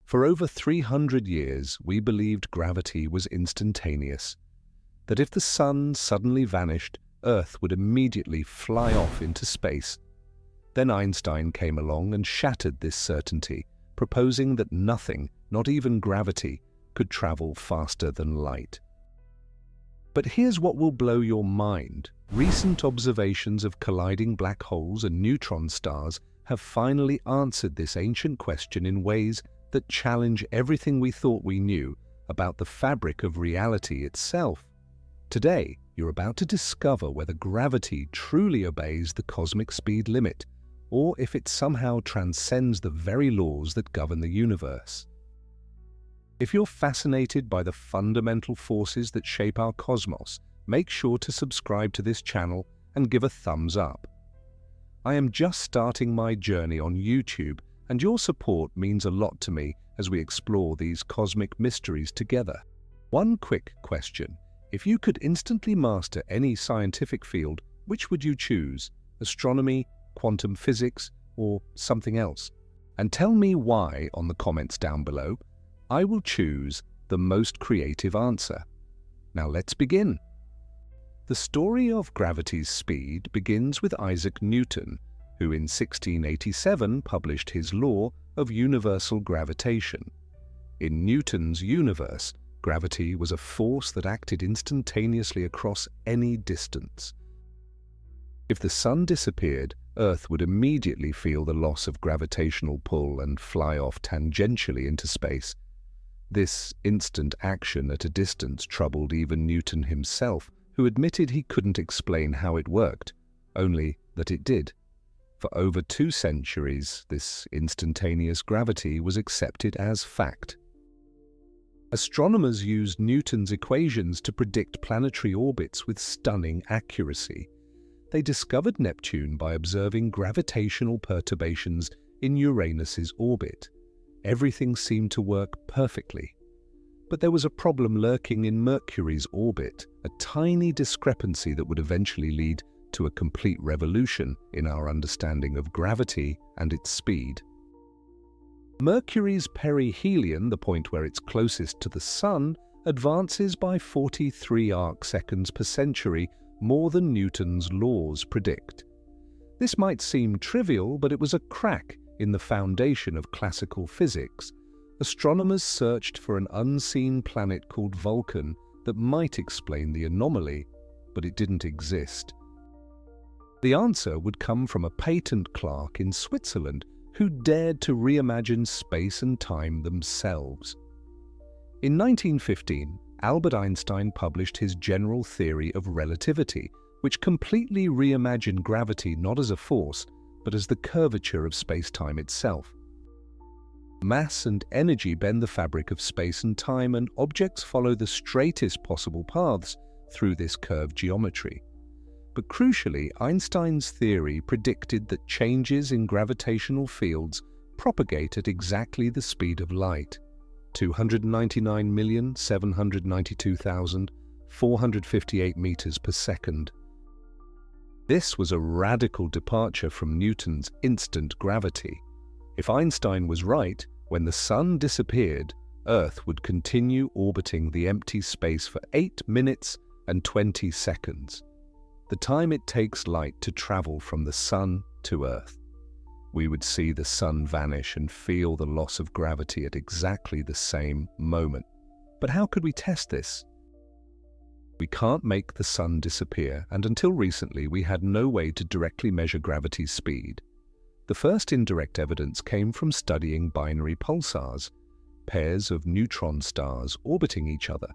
For over 300 years, we believed gravity was instantaneous, that if the sun suddenly vanished, Earth would immediately fly off into space. Then Einstein came along and shattered this certainty, proposing that nothing, not even gravity, could travel faster than light. But here's what will blow your mind. Recent observations of colliding black holes and neutron stars have finally answered this ancient question in ways that challenge everything we thought we knew about the fabric of reality itself. Today, you're about to discover whether gravity truly obeys the cosmic speed limit, or if it somehow transcends the very laws that govern the universe. If you're fascinated by the fundamental forces that shape our cosmos, make sure to subscribe to this channel and give a thumbs up. I am just starting my journey on YouTube, and your support means a lot to me as we explore these cosmic mysteries together. One quick question: if you could instantly master any scientific field, which would you choose? Astronomy, quantum physics, or something else? And tell me why on the comments down below. I will choose the most creative answer. Now let's begin. The story of gravity's speed begins with Isaac Newton, who in 1687 published his law of universal gravitation. In Newton's universe, gravity was a force that acted instantaneously across any distance. If the sun disappeared, Earth would immediately feel the loss of gravitational pull and fly off tangentially into space. This instant action at a distance troubled even Newton himself, who admitted he couldn't explain how it worked, only that it did. For over 2 centuries, this instantaneous gravity was accepted as fact. Astronomers used Newton's equations to predict planetary orbits with stunning accuracy. They discovered Neptune by observing gravitational perturbations in Uranus's orbit. Everything seemed to work perfectly. But there was a problem lurking in Mercury's orbit, a tiny discrepancy that would eventually lead to a complete revolution in our understanding of gravity and its speed. Mercury's perihelion, the point where it's closest to the Sun, advances by 43 arc-seconds per century, more than Newton's laws predict. This might seem trivial, but it was a crack in the foundation of classical physics. Astronomers searched for an unseen planet called Vulcan that might explain the anomaly, but it didn't exist. The answer would come from a patent clerk in Switzerland who dared to reimagine space and time themselves. In 1915, Albert Einstein published his general theory of relativity, which completely reimagined gravity not as a force, but as the curvature of space-time itself. Mass and energy bend the fabric of space and time, and objects follow the straightest possible paths through this curved geometry. But crucially, Einstein's theory predicted that changes in gravitational fields propagate at exactly the speed of light, 299,792,458 meters per second. This was a radical departure from Newton's instant gravity. If Einstein was right, when the sun disappeared, Earth would continue orbiting the empty space for 8 minutes and 20 seconds, the time it takes light to travel from the sun to Earth. We would see the sun vanish and feel the loss of gravity at exactly the same moment. But how could we test this? We can't make the sun disappear, and until recently we had no way to directly measure gravity's speed. The first indirect evidence came from studying binary pulsars, pairs of neutron stars orbiting each other.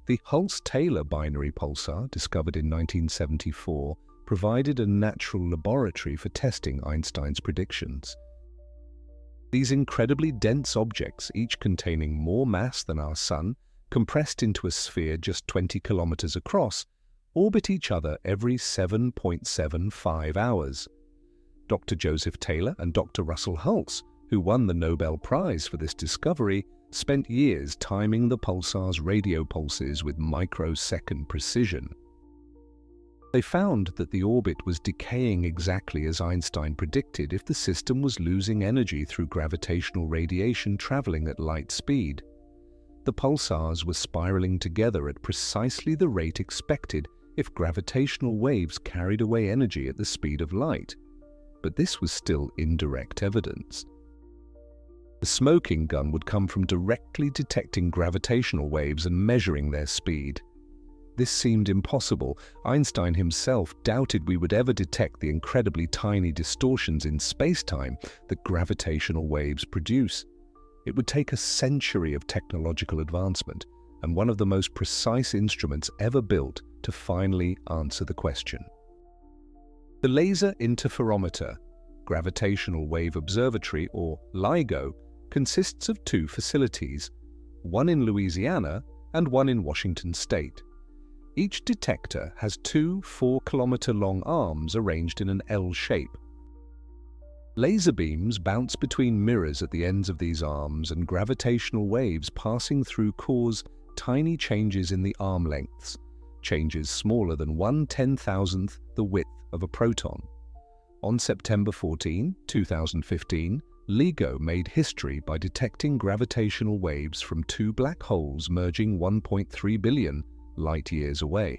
The Hulse-Taylor binary pulsar, discovered in 1974, provided a natural laboratory for testing Einstein's predictions. These incredibly dense objects, each containing more mass than our Sun, compressed into a sphere just 20 kilometers across, orbit each other every 7.75 hours. Dr. Joseph Taylor and Dr. Russell Hulse, who won the Nobel Prize for this discovery, spent years timing the pulsar's radio pulses with microsecond precision. They found that the orbit was decaying exactly as Einstein predicted if the system was losing energy through gravitational radiation traveling at light speed. The pulsars were spiraling together at precisely the rate expected if gravitational waves carried away energy at the speed of light. But this was still indirect evidence. The smoking gun would come from directly detecting gravitational waves and measuring their speed. This seemed impossible. Einstein himself doubted we would ever detect the incredibly tiny distortions in spacetime that gravitational waves produce. It would take a century of technological advancement and one of the most precise instruments ever built to finally answer the question. The Laser Interferometer, Gravitational Wave Observatory, or LIGO, consists of two facilities, one in Louisiana and one in Washington State. Each detector has two 4-kilometer-long arms arranged in an L shape. Laser beams bounce between mirrors at the ends of these arms, and gravitational waves passing through cause tiny changes in the arm lengths, changes smaller than 1/10,000th the width of a proton. On September 14, 2015, LIGO made history by detecting gravitational waves from two black holes merging 1.3 billion light-years away.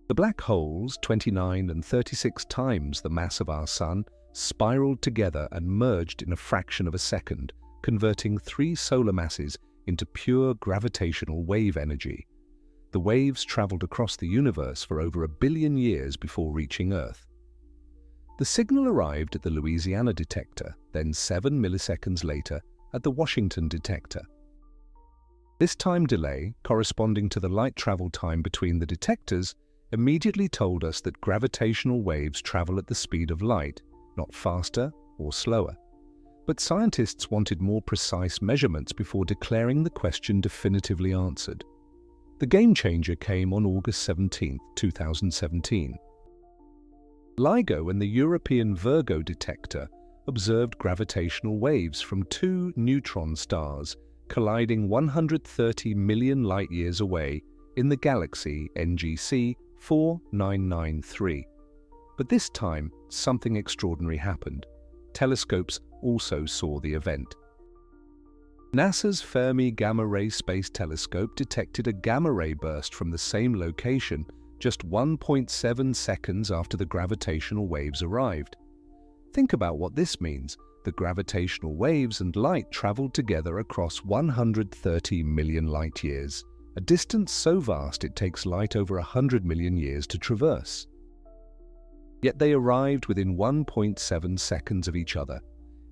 The black holes, 29 and 36 times the mass of our Sun, spiraled together and merged in a fraction of a second, converting 3 solar masses into pure gravitational wave energy. The waves traveled across the universe for over 1 billion years before reaching Earth. The signal arrived at the Louisiana detector, then 7 milliseconds later at the Washington detector. This time delay, corresponding to the light travel time between the detectors, immediately told us that gravitational waves travel at the speed of light, not faster or slower. But scientists wanted more precise measurements before declaring the question definitively answered. The game changer came on August 17, 2017. LIGO and the European Virgo detector observed gravitational waves from 2 neutron stars colliding 130 million light-years away in the galaxy NGC 4993. But this time, something extraordinary happened. Telescopes also saw the event. NASA's Fermi Gamma Ray Space Telescope detected a gamma-ray burst from the same location just 1.7 seconds after the gravitational waves arrived. Think about what this means. The gravitational waves and light traveled together across 130 million light-years, a distance so vast it takes light over 100 million years to traverse. Yet they arrived within 1.7 seconds of each other.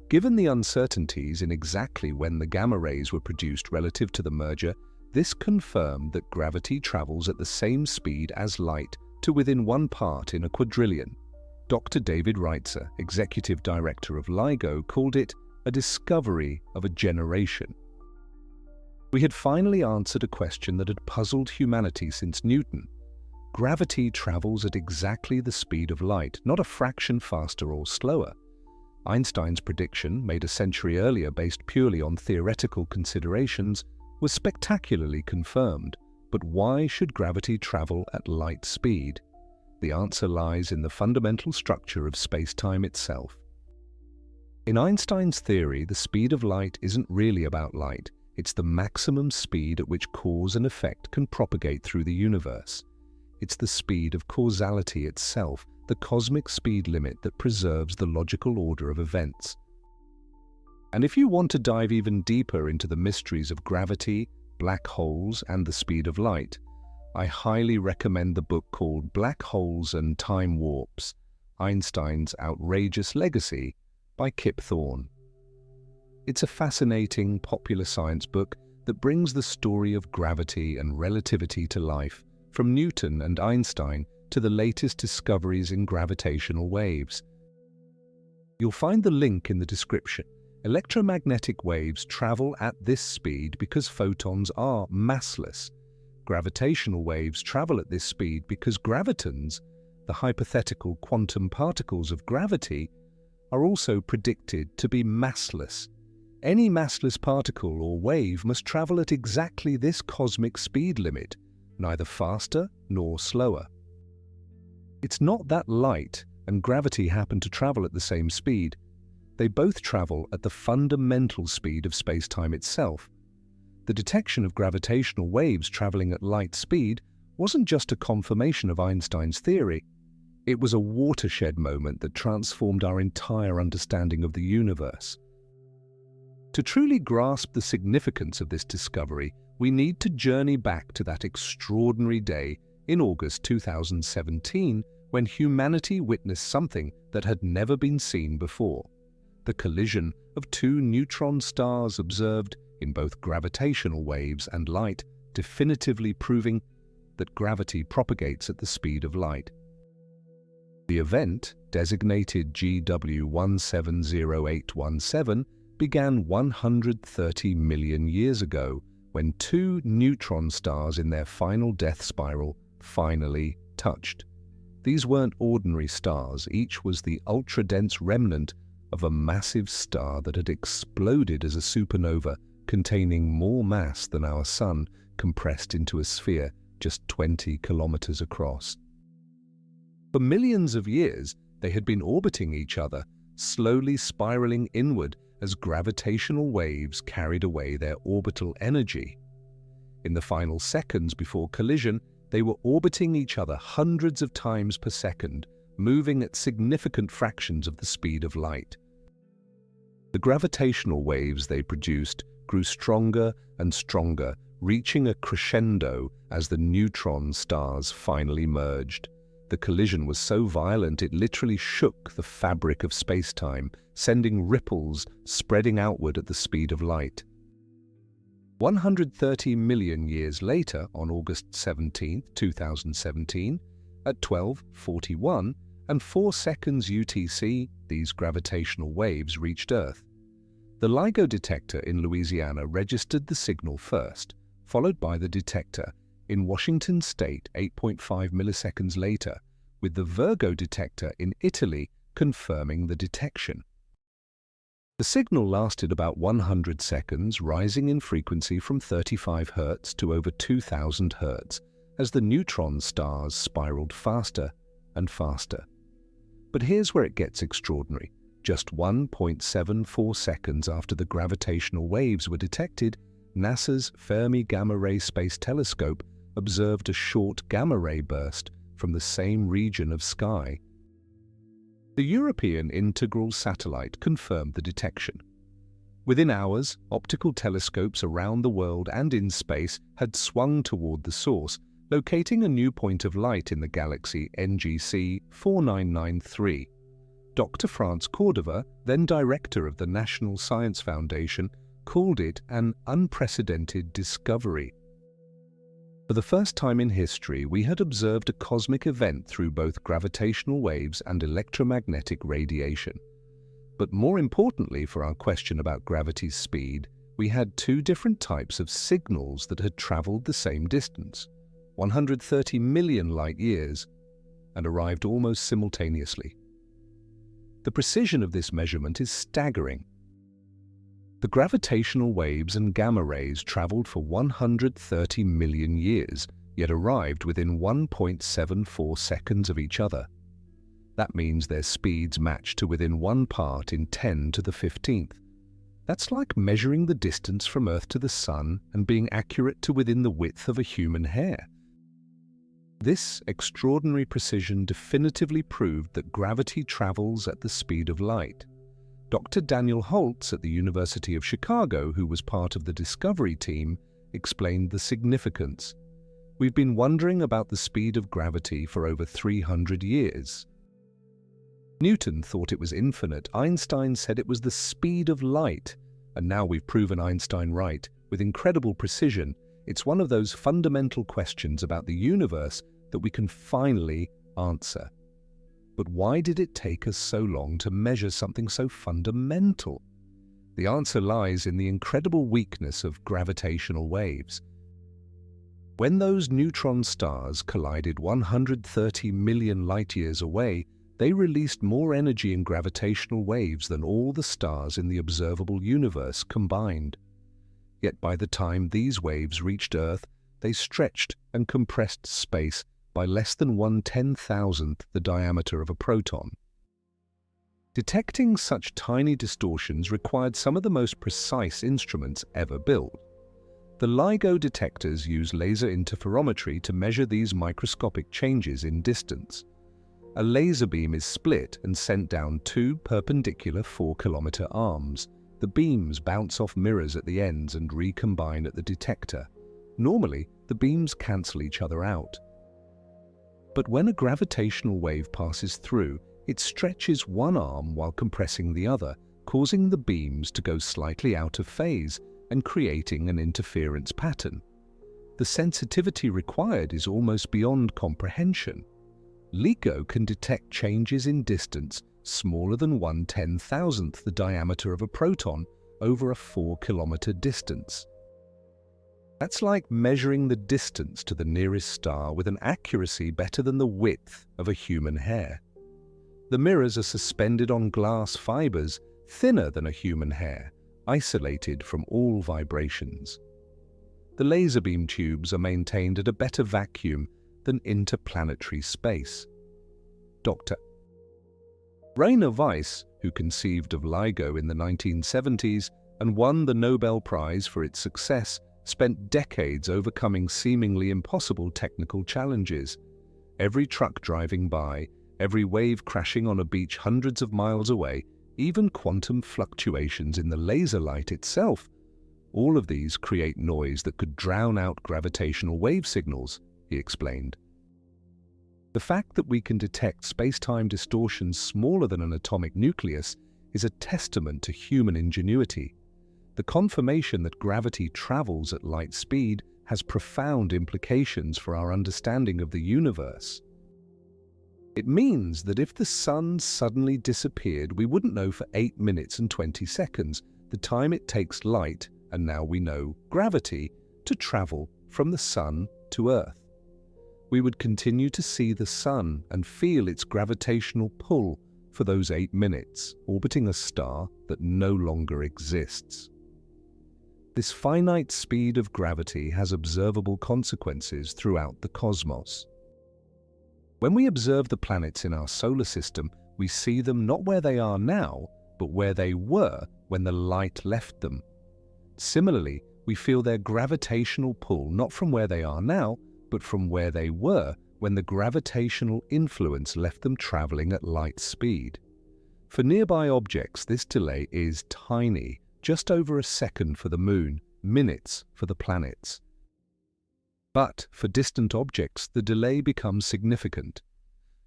Given the uncertainties in exactly when the gamma rays were produced relative to the merger, this confirmed that gravity travels at the same speed as light to within 1 part in a quadrillion. Dr. David Reitzer, executive director of LIGO, called it a discovery of a generation. We had finally answered a question that had puzzled humanity since Newton. Gravity travels at exactly the speed of light, not a fraction faster or slower. Einstein's prediction, made a century earlier based purely on theoretical considerations, was spectacularly confirmed. But why should gravity travel at light speed? The answer lies in the fundamental structure of spacetime itself. In Einstein's theory, the speed of light isn't really about light. It's the maximum speed at which cause and effect can propagate through the universe. It's the speed of causality itself, the cosmic speed limit that preserves the logical order of events. And if you want to dive even deeper into the mysteries of gravity, black holes, and the speed of light, I highly recommend the book called Black Holes and Time Warps: Einstein's Outrageous Legacy by Kip Thorne. It's a fascinating, popular science book that brings the story of gravity and relativity to life, from Newton and Einstein to the latest discoveries in gravitational waves. You'll find the link in the description. Electromagnetic waves travel at this speed because photons are massless. Gravitational waves travel at this speed because gravitons, the hypothetical quantum particles of gravity, are also predicted to be massless. Any massless particle or wave must travel at exactly this cosmic speed limit, neither faster nor slower. It's not that light and gravity happen to travel at the same speed. They both travel at the fundamental speed of space-time itself. The detection of gravitational waves traveling at light speed wasn't just a confirmation of Einstein's theory. It was a watershed moment that transformed our entire understanding of the universe. To truly grasp the significance of this discovery, we need to journey back to that extraordinary day in August 2017 when humanity witnessed something that had never been seen before: the collision of two neutron stars observed in both gravitational waves and light, definitively proving that gravity propagates at the speed of light. The event, designated GW170817, began 130 million years ago when two neutron stars in their final death spiral finally touched. These weren't ordinary stars. Each was the ultra-dense remnant of a massive star that had exploded as a supernova containing more mass than our Sun, compressed into a sphere just 20 kilometers across. For millions of years, they had been orbiting each other, slowly spiraling inward as gravitational waves carried away their orbital energy. In the final seconds before collision, they were orbiting each other hundreds of times per second, moving at significant fractions of the speed of light. The gravitational waves they produced grew stronger and stronger, reaching a crescendo as the neutron stars finally merged. The collision was so violent it literally shook the fabric of space-time, sending ripples spreading outward at the speed of light. 130 million years later, on August 17, 2017, at 12:41 and 4 seconds UTC, these gravitational waves reached Earth. The LIGO detector in Louisiana registered the signal first, followed by the detector in Washington State 8.5 milliseconds later, with the Virgo detector in Italy confirming the detection. The signal lasted about 100 seconds, rising in frequency from 35 Hz to over 2000 Hz as the neutron stars spiraled faster and faster. But here's where it gets extraordinary. Just 1.74 seconds after the gravitational waves were detected, NASA's Fermi Gamma Ray Space Telescope observed a short gamma-ray burst from the same region of sky. The European Integral Satellite confirmed the detection. Within hours, optical telescopes around the world and in space had swung toward the source, locating a new point of light in the galaxy NGC 4993. Dr. Franz Cordova, then director of the National Science Foundation, called it an unprecedented discovery. For the first time in history, we had observed a cosmic event through both gravitational waves and electromagnetic radiation. But more importantly for our question about gravity's speed, we had two different types of signals that had traveled the same distance, 130 million light-years, and arrived almost simultaneously. The precision of this measurement is staggering. The gravitational waves and gamma rays traveled for 130 million years, yet arrived within 1.74 seconds of each other. That means their speeds match to within 1 part in 10 to the 15th. That's like measuring the distance from Earth to the Sun and being accurate to within the width of a human hair. This extraordinary precision definitively proved that gravity travels at the speed of light. Dr. Daniel Holtz at the University of Chicago, who was part of the discovery team, explained the significance. We've been wondering about the speed of gravity for over 300 years. Newton thought it was infinite. Einstein said it was the speed of light. And now we've proven Einstein right, with incredible precision. It's one of those fundamental questions about the universe that we can finally answer. But why did it take us so long to measure something so fundamental? The answer lies in the incredible weakness of gravitational waves. When those neutron stars collided 130 million light-years away, they released more energy in gravitational waves than all the stars in the observable universe combined. Yet by the time these waves reached Earth, they stretched and compressed space by less than 1/10,000th the diameter of a proton. Detecting such tiny distortions required some of the most precise instruments ever built. The LIGO detectors use laser interferometry to measure these microscopic changes in distance. A laser beam is split and sent down two perpendicular 4-kilometer arms. The beams bounce off mirrors at the ends and recombine at the detector. Normally, the beams cancel each other out. But when a gravitational wave passes through, it stretches one arm while compressing the other, causing the beams to go slightly out of phase and creating an interference pattern. The sensitivity required is almost beyond comprehension. LIGO can detect changes in distance smaller than 1/10,000th the diameter of a proton over a 4-kilometer distance. That's like measuring the distance to the nearest star with an accuracy better than the width of a human hair. The mirrors are suspended on glass fibers thinner than a human hair, isolated from all vibrations. The laser beam tubes are maintained at a better vacuum than interplanetary space. Dr. Rainer Weiss, who conceived of LIGO in the 1970s and won the Nobel Prize for its success, spent decades overcoming seemingly impossible technical challenges. Every truck driving by, every wave crashing on a beach hundreds of miles away, even quantum fluctuations in the laser light itself, all of these create noise that could drown out gravitational wave signals, he explained. The fact that we can detect space-time distortions smaller than an atomic nucleus is a testament to human ingenuity. The confirmation that gravity travels at light speed has profound implications for our understanding of the universe. It means that if the sun suddenly disappeared, we wouldn't know for 8 minutes and 20 seconds, the time it takes light, and now we know gravity, to travel from the sun to Earth. We would continue to see the sun and feel its gravitational pull for those 8 minutes, orbiting a star that no longer exists. This finite speed of gravity has observable consequences throughout the cosmos. When we observe the planets in our solar system, we see them not where they are now, but where they were when the light left them. Similarly, we feel their gravitational pull not from where they are now, but from where they were when the gravitational influence left them traveling at light speed. For nearby objects, this delay is tiny, just over a second for the Moon, minutes for the planets. But for distant objects, the delay becomes significant.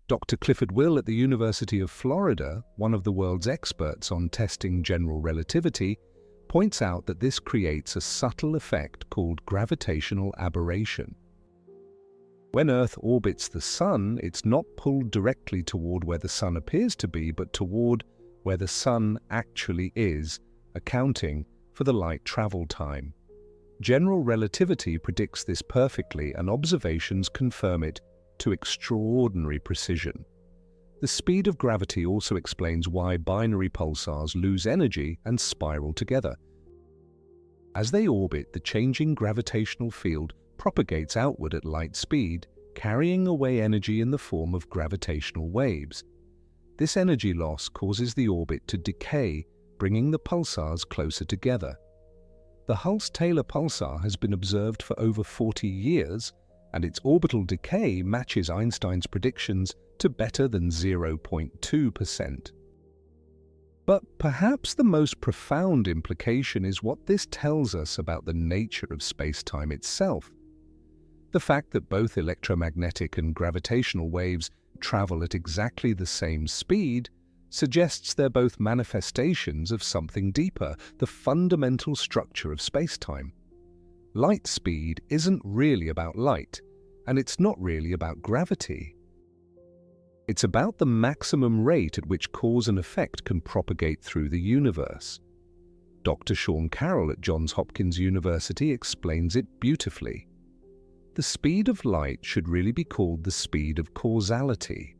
Dr. Clifford Will at the University of Florida, one of the world's experts on testing general relativity, points out that this creates a subtle effect called gravitational aberration. When Earth orbits the Sun, it's not pulled directly toward where the Sun appears to be, but toward where the Sun actually is, accounting for the light travel time. General relativity predicts this perfectly, and observations confirm it to extraordinary precision. The speed of gravity also explains why binary pulsars lose energy and spiral together. As they orbit, the changing gravitational field propagates outward at light speed, carrying away energy in the form of gravitational waves. This energy loss causes the orbit to decay, bringing the pulsars closer together. The Hulse-Taylor pulsar has been observed for over 40 years, and its orbital decay matches Einstein's predictions to better than 0.2%. But perhaps the most profound implication is what this tells us about the nature of space-time itself. The fact that both electromagnetic and gravitational waves travel at exactly the same speed suggests they're both manifestations of something deeper, the fundamental structure of space-time. Light speed isn't really about light, and it's not really about gravity. It's about the maximum rate at which cause and effect can propagate through the universe. Dr. Sean Carroll at Johns Hopkins University explains it beautifully. The speed of light should really be called the speed of causality.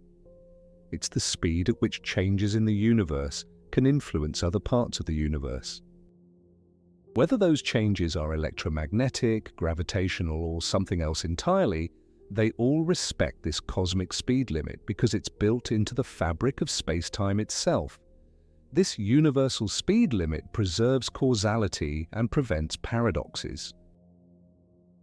It's the speed at which changes in the universe can influence other parts of the universe. Whether those changes are electromagnetic, gravitational, or something else entirely, They all respect this cosmic speed limit because it's built into the fabric of space-time itself. This universal speed limit preserves causality and prevents paradoxes.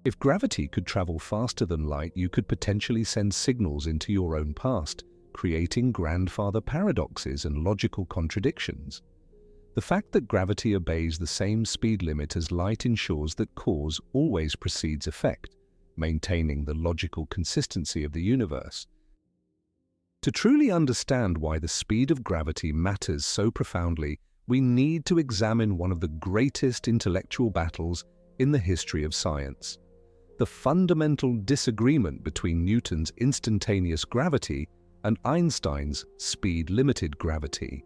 If gravity could travel faster than light, you could potentially send signals into your own past, creating grandfather paradoxes and logical contradictions. The fact that gravity obeys the same speed limit as light ensures that cause always precedes effect, maintaining the logical consistency of the universe. To truly understand why the speed of gravity matters so profoundly, we need to examine one of the greatest intellectual battles in the history of science: the fundamental disagreement between Newton's instantaneous gravity and Einstein's speed-limited gravity.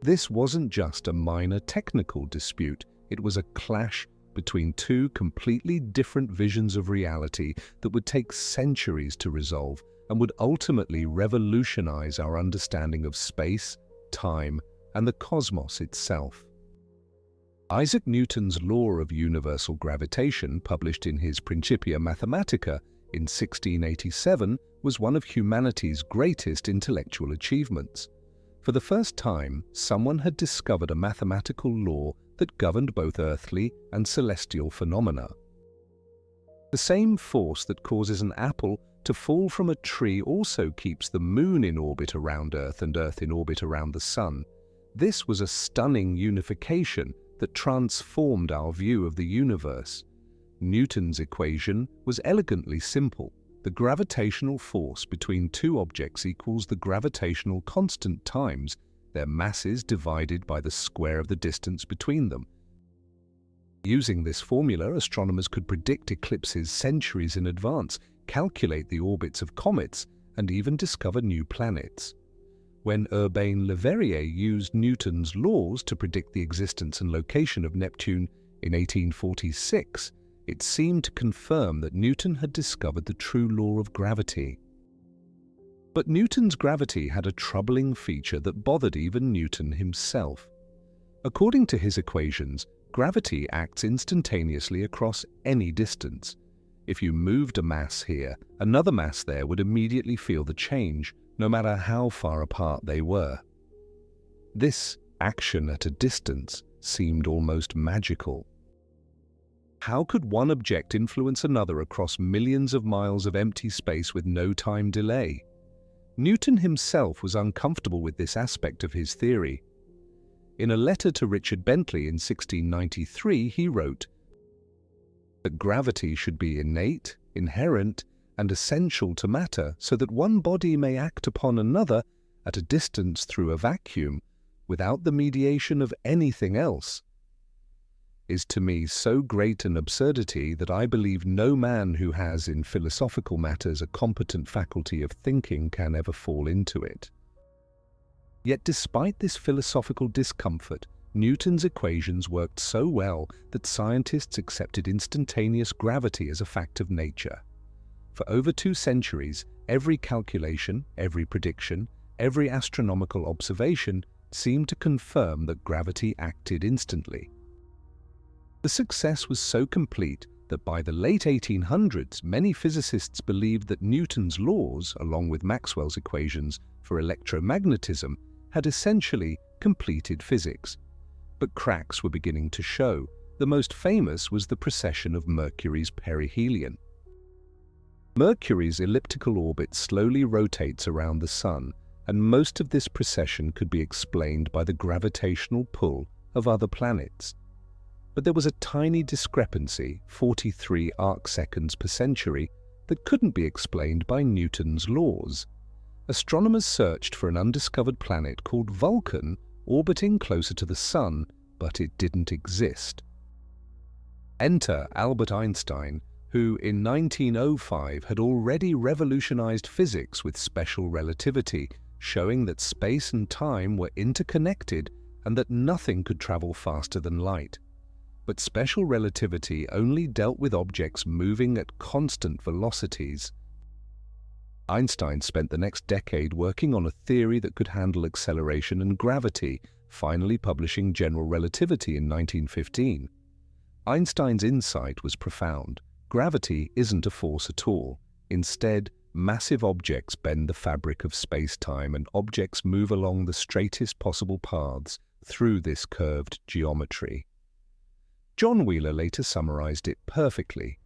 This wasn't just a minor technical dispute, it was a clash between two completely different visions of reality that would take centuries to resolve and would ultimately revolutionize our understanding of space, time, and the cosmos itself. Isaac Newton's law of universal gravitation, published in his Principia Mathematica in 1687, was one of humanity's greatest intellectual achievements. For the first time, someone had discovered a mathematical law that governed both earthly and celestial phenomena. The same force that causes an apple to fall from a tree also keeps the moon in orbit around Earth and Earth in orbit around the Sun. This was a stunning unification that transformed our view of the universe. Newton's equation was elegantly simple. The gravitational force between two objects equals the gravitational constant times their masses divided by the square of the distance between them. Using this formula, astronomers could predict eclipses centuries in advance, calculate the orbits of comets, and even discover new planets. When Urbain Le Verrier used Newton's laws to predict the existence and location of Neptune in 1846, it seemed to confirm that Newton had discovered the true law of gravity. But Newton's gravity had a troubling feature that bothered even Newton himself. According to his equations, gravity acts instantaneously across any distance. If you moved a mass here, another mass there would immediately feel the change, no matter how far apart they were. This action at a distance seemed almost magical. How could one object influence another across millions of miles of empty space with no time delay? Newton himself was uncomfortable with this aspect of his theory. In a letter to Richard Bentley in 1693, he wrote that gravity should be innate, inherent, and essential to matter, so that one body may act upon another at a distance through a vacuum, without the mediation of anything else, is to me so great an absurdity that I believe no man who has in philosophical matters a competent faculty of thinking can ever fall into it. Yet despite this philosophical discomfort, Newton's equations worked so well that scientists accepted instantaneous gravity as a fact of nature. For over 2 centuries, every calculation, every prediction, every astronomical observation seemed to confirm that gravity acted instantly. The success was so complete that by the late 1800s, many physicists believed that Newton's laws, along with Maxwell's equations for electromagnetism, had essentially completed physics. But cracks were beginning to show. The most famous was the precession of Mercury's perihelion. Mercury's elliptical orbit slowly rotates around the Sun, and most of this precession could be explained by the gravitational pull of other planets. But there was a tiny discrepancy, 43 arcseconds per century, that couldn't be explained by Newton's laws. Astronomers searched for an undiscovered planet called Vulcan orbiting closer to the Sun, but it didn't exist. Enter Albert Einstein, who in 1905 had already revolutionized physics with special relativity, showing that space and time were interconnected and that nothing could travel faster than light. But special relativity only dealt with objects moving at constant velocities. Einstein spent the next decade working on a theory that could handle acceleration and gravity, finally publishing General Relativity in 1915. Einstein's insight was profound. Gravity isn't a force at all. Instead, massive objects bend the fabric of space-time, and objects move along the straightest possible paths through this curved geometry. John Wheeler later summarized it perfectly.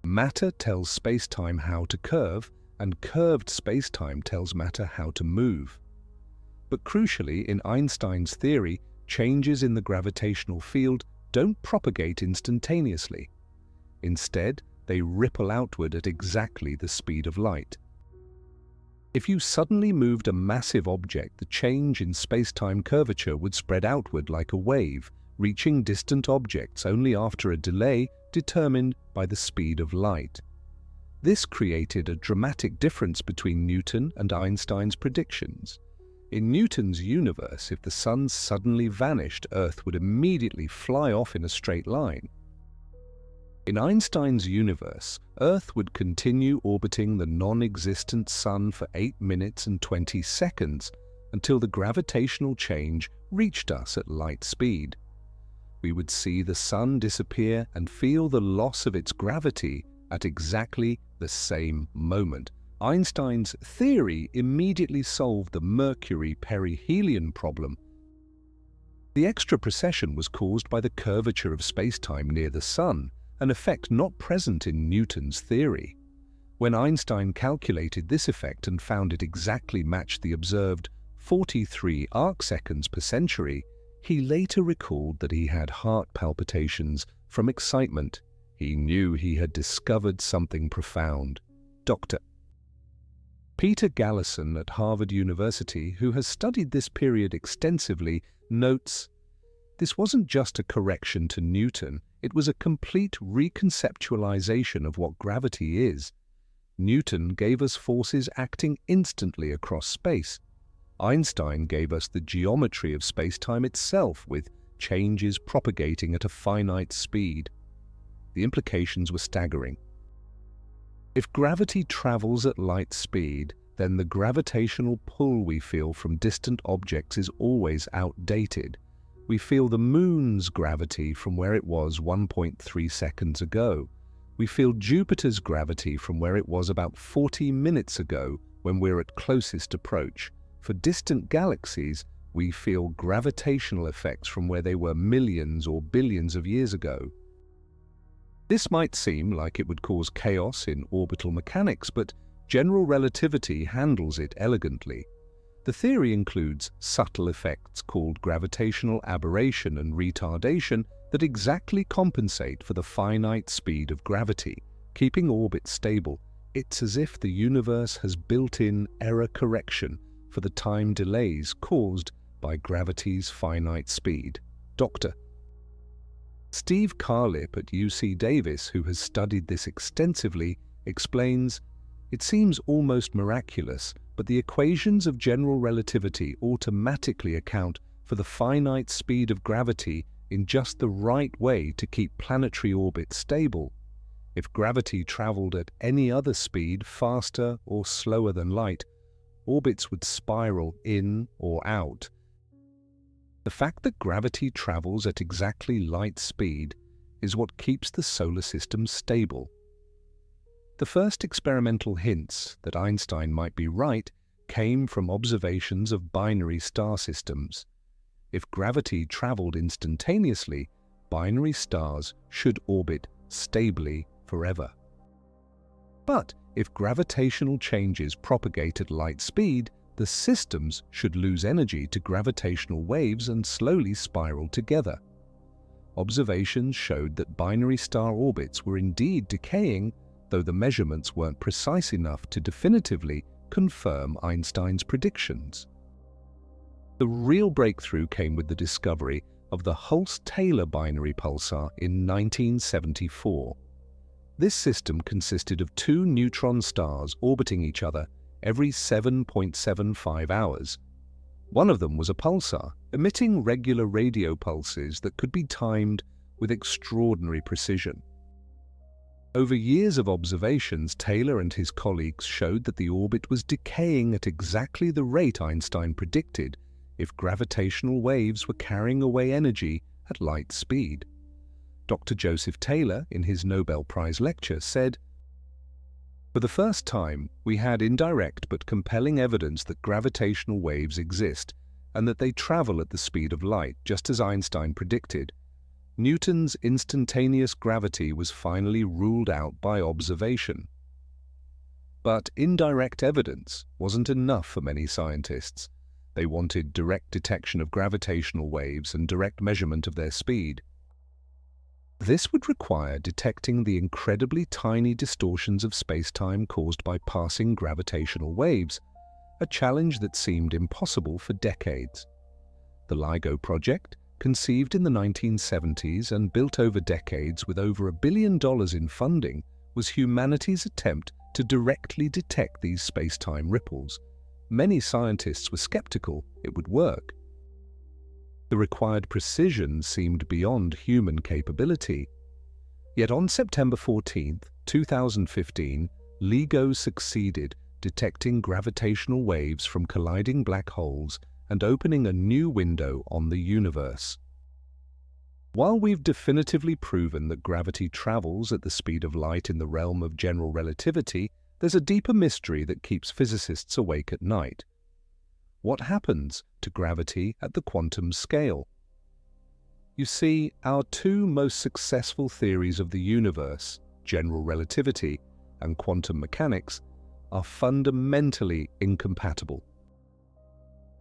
Matter tells space-time how to curve, and curved space-time tells matter how to move. But crucially, in Einstein's theory, changes in the gravitational field don't propagate instantaneously. Instead, they ripple outward at exactly the speed of light. If you suddenly moved a massive object, the change in space-time curvature would spread outward like a wave, reaching distant objects only after a delay determined by the speed of light. This created a dramatic difference between Newton and Einstein's predictions. In Newton's universe, if the sun suddenly vanished, Earth would immediately fly off in a straight line. In Einstein's universe, Earth would continue orbiting the non-existent sun for 8 minutes and 20 seconds until the gravitational change reached us at light speed. We would see the sun disappear and feel the loss of its gravity at exactly the same moment. Einstein's theory immediately solved the Mercury perihelion problem. The extra precession was caused by the curvature of space-time near the sun, an effect not present in Newton's theory. When Einstein calculated this effect and found it exactly matched the observed 43 arcseconds per century, he later recalled that he had heart palpitations from excitement. He knew he had discovered something profound. Dr. Peter Gallison at Harvard University, who has studied this period extensively, notes, "This wasn't just a correction to Newton, it was a complete reconceptualization of what gravity is. Newton gave us forces acting instantly across space. Einstein gave us the geometry of space-time itself, with changes propagating at a finite speed." The implications were staggering. If gravity travels at light speed, then the gravitational pull we feel from distant objects is always outdated. We feel the moon's gravity from where it was 1.3 seconds ago. We feel Jupiter's gravity from where it was about 40 minutes ago when we're at closest approach. For distant galaxies, we feel gravitational effects from where they were millions or billions of years ago. This might seem like it would cause chaos in orbital mechanics, but general relativity handles it elegantly. The theory includes subtle effects called gravitational aberration and retardation that exactly compensate for the finite speed of gravity, keeping orbits stable. It's as if the universe has built-in error correction for the time delays caused by gravity's finite speed. Dr. Steve Carlip at UC Davis, who has studied this extensively, explains, "It seems almost miraculous, but the equations of general relativity automatically account for the finite speed of gravity in just the right way to keep planetary orbits stable. If gravity traveled at any other speed, faster or slower than light, orbits would spiral in or out. The fact that gravity travels at exactly light speed is what keeps the solar system stable." The first experimental hints that Einstein might be right came from observations of binary star systems. If gravity traveled instantaneously, binary stars should orbit stably forever. But if gravitational changes propagate at light speed, the systems should lose energy to gravitational waves and slowly spiral together. Observations showed that binary star orbits were indeed decaying, though the measurements weren't precise enough to definitively confirm Einstein's predictions. The real breakthrough came with the discovery of the Hulse-Taylor binary pulsar in 1974. This system consisted of two neutron stars orbiting each other every 7.75 hours. One of them was a pulsar, emitting regular radio pulses that could be timed with extraordinary precision. Over years of observations, Taylor and his colleagues showed that the orbit was decaying at exactly the rate Einstein predicted if gravitational waves were carrying away energy at light speed. Dr. Joseph Taylor, in his Nobel Prize lecture, said, "For the first time, we had indirect but compelling evidence that gravitational waves exist and that they travel at the speed of light, just as Einstein predicted. Newton's instantaneous gravity was finally ruled out by observation." But indirect evidence wasn't enough for many scientists. They wanted direct detection of gravitational waves and direct measurement of their speed. This would require detecting the incredibly tiny distortions of spacetime caused by passing gravitational waves, a challenge that seemed impossible for decades. The LIGO project, conceived in the 1970s and built over decades with over $1 billion in funding, was humanity's attempt to directly detect these spacetime ripples. Many scientists were skeptical it would work. The required precision seemed beyond human capability. Yet on September 14, 2015, LIGO succeeded, detecting gravitational waves from colliding black holes and opening a new window on the universe. While we've definitively proven that gravity travels at the speed of light in the realm of general relativity, there's a deeper mystery that keeps physicists awake at night. What happens to gravity at the quantum scale? You see, our two most successful theories of the universe, general relativity and quantum mechanics, are fundamentally incompatible.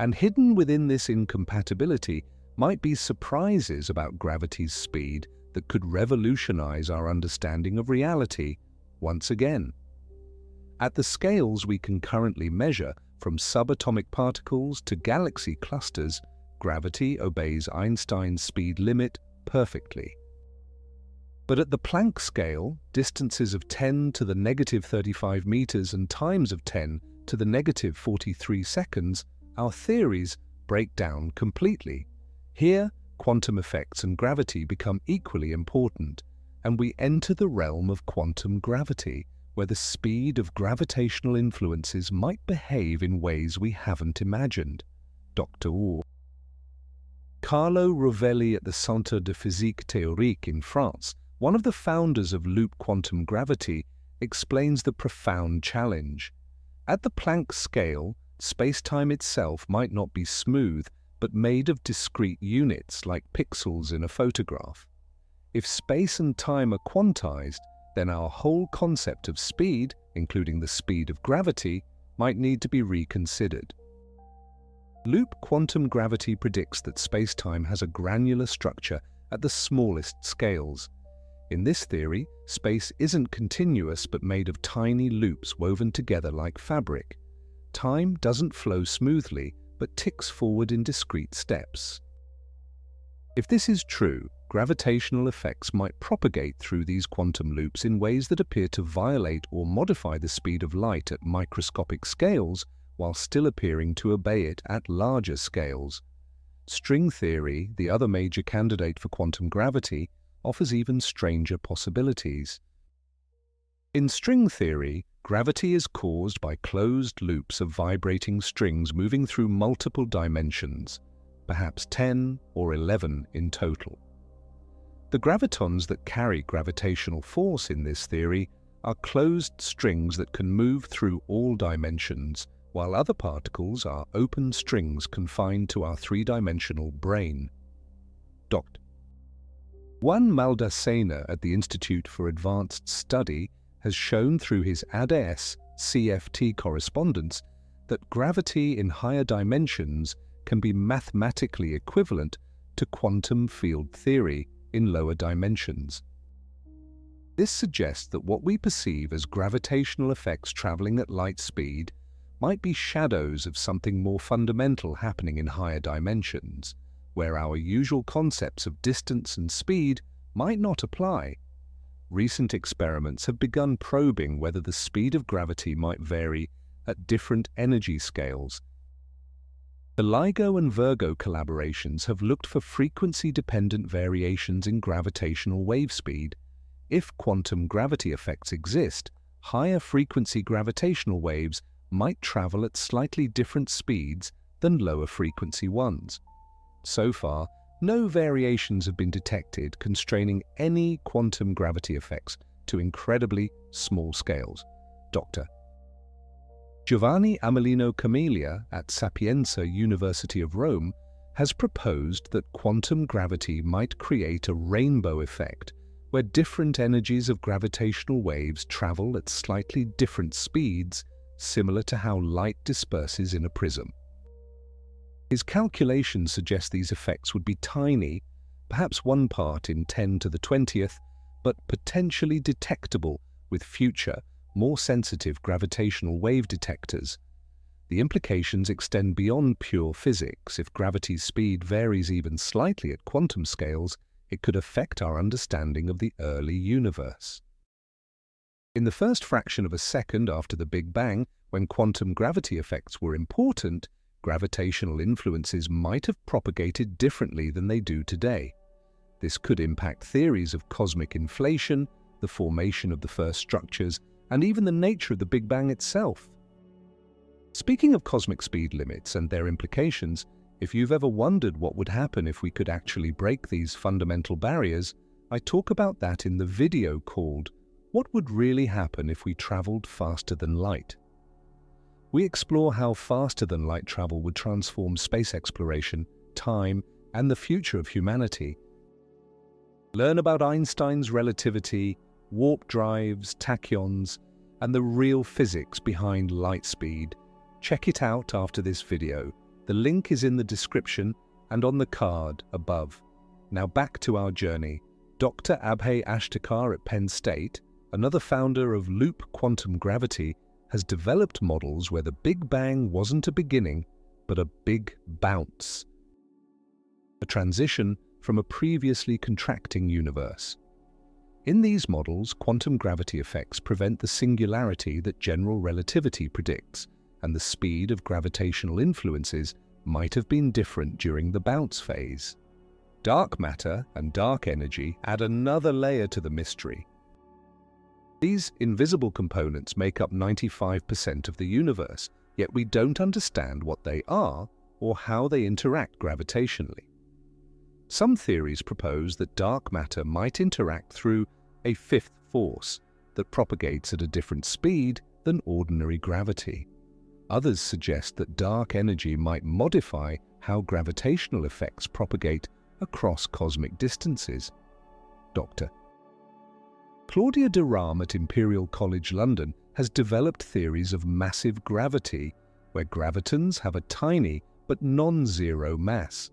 And hidden within this incompatibility might be surprises about gravity's speed that could revolutionize our understanding of reality once again. At the scales we can currently measure, from subatomic particles to galaxy clusters, gravity obeys Einstein's speed limit perfectly. But at the Planck scale, distances of 10 to the negative 35 meters and times of 10 to the negative 43 seconds, our theories break down completely. Here, quantum effects and gravity become equally important, and we enter the realm of quantum gravity, where the speed of gravitational influences might behave in ways we haven't imagined. Dr. Carlo Rovelli at the Centre de Physique Théorique in France, one of the founders of loop quantum gravity, explains the profound challenge. At the Planck scale, spacetime itself might not be smooth, but made of discrete units like pixels in a photograph. If space and time are quantized, then our whole concept of speed, including the speed of gravity, might need to be reconsidered. Loop quantum gravity predicts that spacetime has a granular structure at the smallest scales. In this theory, space isn't continuous but made of tiny loops woven together like fabric. Time doesn't flow smoothly, but ticks forward in discrete steps. If this is true, gravitational effects might propagate through these quantum loops in ways that appear to violate or modify the speed of light at microscopic scales, while still appearing to obey it at larger scales. String theory, the other major candidate for quantum gravity, offers even stranger possibilities. In string theory, gravity is caused by closed loops of vibrating strings moving through multiple dimensions, perhaps 10 or 11 in total. The gravitons that carry gravitational force in this theory are closed strings that can move through all dimensions, while other particles are open strings confined to our three-dimensional brain. Dr. Juan Maldacena at the Institute for Advanced Study has shown through his ADS CFT correspondence that gravity in higher dimensions can be mathematically equivalent to quantum field theory in lower dimensions. This suggests that what we perceive as gravitational effects traveling at light speed might be shadows of something more fundamental happening in higher dimensions, where our usual concepts of distance and speed might not apply. Recent experiments have begun probing whether the speed of gravity might vary at different energy scales. The LIGO and Virgo collaborations have looked for frequency-dependent variations in gravitational wave speed. If quantum gravity effects exist, higher frequency gravitational waves might travel at slightly different speeds than lower frequency ones. So far, no variations have been detected constraining any quantum gravity effects to incredibly small scales. Dr. Giovanni Amelino Camiglia at Sapienza University of Rome has proposed that quantum gravity might create a rainbow effect where different energies of gravitational waves travel at slightly different speeds, similar to how light disperses in a prism. His calculations suggest these effects would be tiny, perhaps 1 part in 10 to the 20th, but potentially detectable with future, more sensitive gravitational wave detectors. The implications extend beyond pure physics. If gravity's speed varies even slightly at quantum scales, it could affect our understanding of the early universe. In the first fraction of a second after the Big Bang, when quantum gravity effects were important, gravitational influences might have propagated differently than they do today. This could impact theories of cosmic inflation, the formation of the first structures, and even the nature of the Big Bang itself. Speaking of cosmic speed limits and their implications, if you've ever wondered what would happen if we could actually break these fundamental barriers, I talk about that in the video called "What Would Really Happen If We Traveled Faster Than Light?" We explore how faster-than-light travel would transform space exploration, time, and the future of humanity. Learn about Einstein's relativity, warp drives, tachyons, and the real physics behind light speed. Check it out after this video. The link is in the description and on the card above. Now back to our journey. Dr. Abhay Ashtekar at Penn State, another founder of Loop Quantum Gravity, has developed models where the Big Bang wasn't a beginning, but a big bounce. A transition from a previously contracting universe. In these models, quantum gravity effects prevent the singularity that general relativity predicts, and the speed of gravitational influences might have been different during the bounce phase. Dark matter and dark energy add another layer to the mystery. These invisible components make up 95% of the universe, yet we don't understand what they are or how they interact gravitationally. Some theories propose that dark matter might interact through a fifth force that propagates at a different speed than ordinary gravity. Others suggest that dark energy might modify how gravitational effects propagate across cosmic distances. Dr. Claudia de Rham at Imperial College London has developed theories of massive gravity, where gravitons have a tiny but non-zero mass.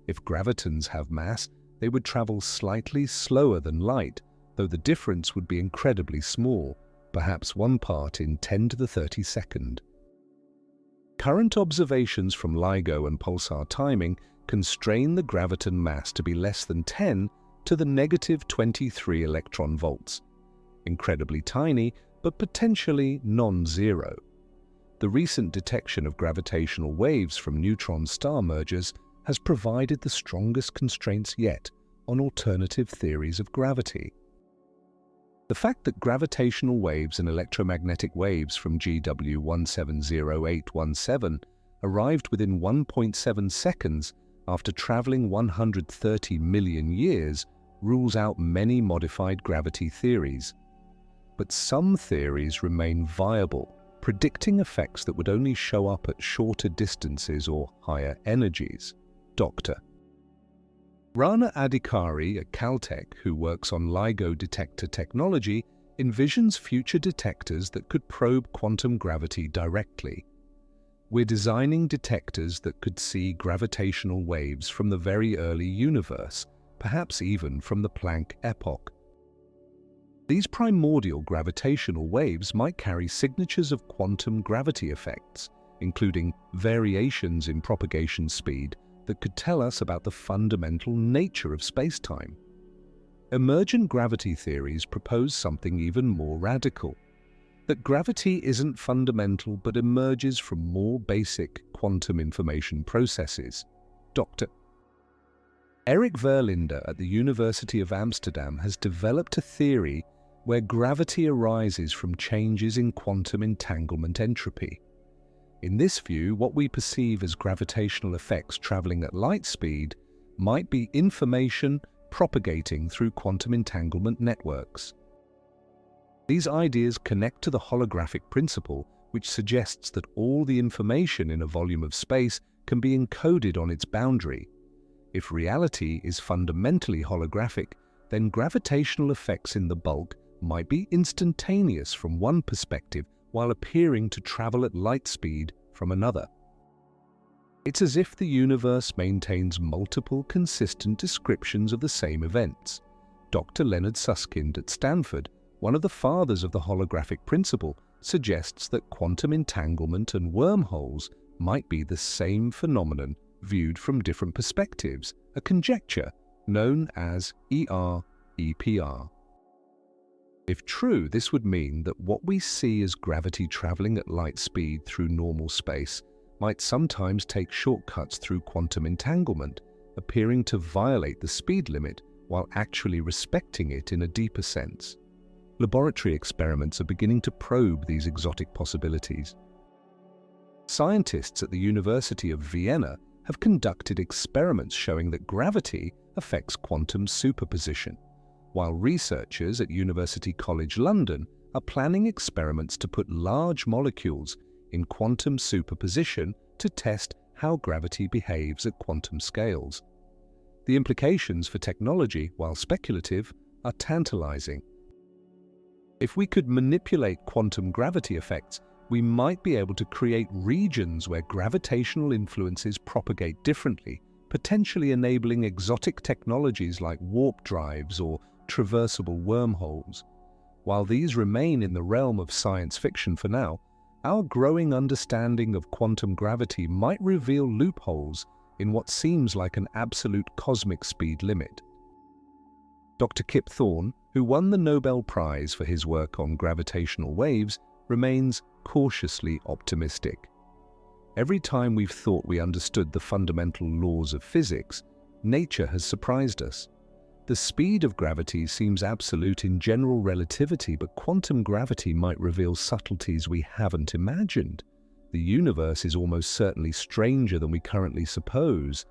If gravitons have mass, they would travel slightly slower than light, though the difference would be incredibly small, perhaps 1 part in 10 to the 32nd. Current observations from LIGO and pulsar timing constrain the graviton mass to be less than 10 to the negative 23 electron volts. Incredibly tiny, but potentially non-zero. The recent detection of gravitational waves from neutron star mergers has provided the strongest constraints yet on alternative theories of gravity. The fact that gravitational waves and electromagnetic waves from GW 170817 arrived within 1.7 seconds after traveling 130 million years rules out many modified gravity theories. But some theories remain viable, predicting effects that would only show up at shorter distances or higher energies. Dr. Rana Adhikari at Caltech, who works on LIGO detector technology, envisions future detectors that could probe quantum gravity directly. We're designing detectors that could see gravitational waves from the very early universe, perhaps even from the Planck epoch. These primordial gravitational waves might carry signatures of quantum gravity effects, including variations in propagation speed that could tell us about the fundamental nature of spacetime. Emergent gravity theories propose something even more radical, that gravity isn't fundamental but emerges from more basic quantum information processes. Dr. Erik Verlinde at the University of Amsterdam has developed a theory where gravity arises from changes in quantum entanglement entropy. In this view, what we perceive as gravitational effects traveling at light speed might be information propagating through quantum entanglement networks. These ideas connect to the holographic principle, which suggests that all the information in a volume of space can be encoded on its boundary. If reality is fundamentally holographic, then gravitational effects in the bulk might be instantaneous from one perspective while appearing to travel at light speed from another. It's as if the universe maintains multiple consistent descriptions of the same events. Dr. Leonard Susskind at Stanford, one of the fathers of the holographic principle, suggests that quantum entanglement and wormholes might be the same phenomenon viewed from different perspectives, a conjecture known as ER-EPR. If true, this would mean that what we see as gravity traveling at light speed through normal space might sometimes take shortcuts through quantum entanglement, appearing to violate the speed limit while actually respecting it in a deeper sense. Laboratory experiments are beginning to probe these exotic possibilities. Scientists at the University of Vienna have conducted experiments showing that gravity affects quantum superposition, while researchers at University College London are planning experiments to put large molecules in quantum superposition to test how gravity behaves at quantum scales. The implications for technology, while speculative, are tantalizing. If we could manipulate quantum gravity effects, we might be able to create regions where gravitational influences propagate differently, potentially enabling exotic technologies like warp drives or traversable wormholes. While these remain in the realm of science fiction for now, our growing understanding of quantum gravity might reveal loopholes in what seems like an absolute cosmic speed limit. Dr. Kip Thorne, who won the Nobel Prize for his work on gravitational waves, remains cautiously optimistic. Every time we've thought we understood the fundamental laws of physics, nature has surprised us. The speed of gravity seems absolute in general relativity, but quantum gravity might reveal subtleties we haven't imagined. The universe is almost certainly stranger than we currently suppose.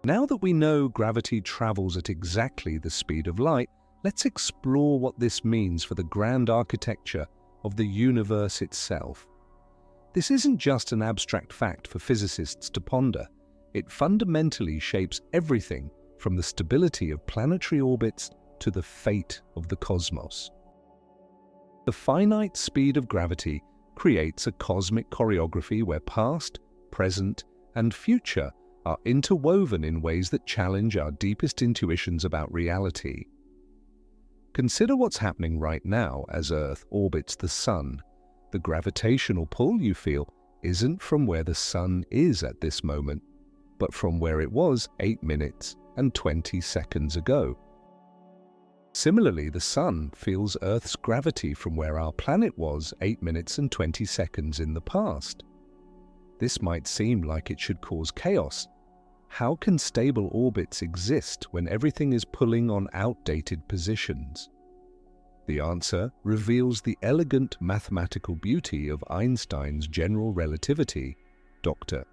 Now that we know gravity travels at exactly the speed of light, let's explore what this means for the grand architecture of the universe itself. This isn't just an abstract fact for physicists to ponder. It fundamentally shapes everything from the stability of planetary orbits to the fate of the cosmos. The finite speed of gravity creates a cosmic choreography where past, present, and future are interwoven in ways that challenge our deepest intuitions about reality. Consider what's happening right now as Earth orbits the Sun. The gravitational pull you feel isn't from where the Sun is at this moment, but from where it was 8 minutes and 20 seconds ago. Similarly, the Sun feels Earth's gravity from where our planet was 8 minutes and 20 seconds in the past. This might seem like it should cause chaos. How can stable orbits exist when everything is pulling on outdated positions? The answer reveals the elegant mathematical beauty of Einstein's general relativity. Dr.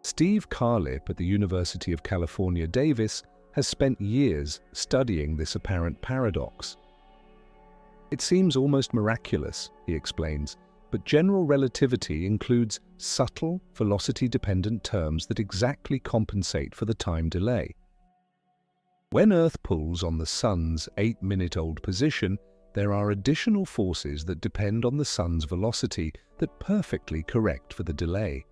Steve Carlip at the University of California, Davis has spent years studying this apparent paradox. It seems almost miraculous, he explains, but general relativity includes subtle, velocity-dependent terms that exactly compensate for the time delay. When Earth pulls on the Sun's 8-minute-old position, there are additional forces that depend on the Sun's velocity that perfectly correct for the delay.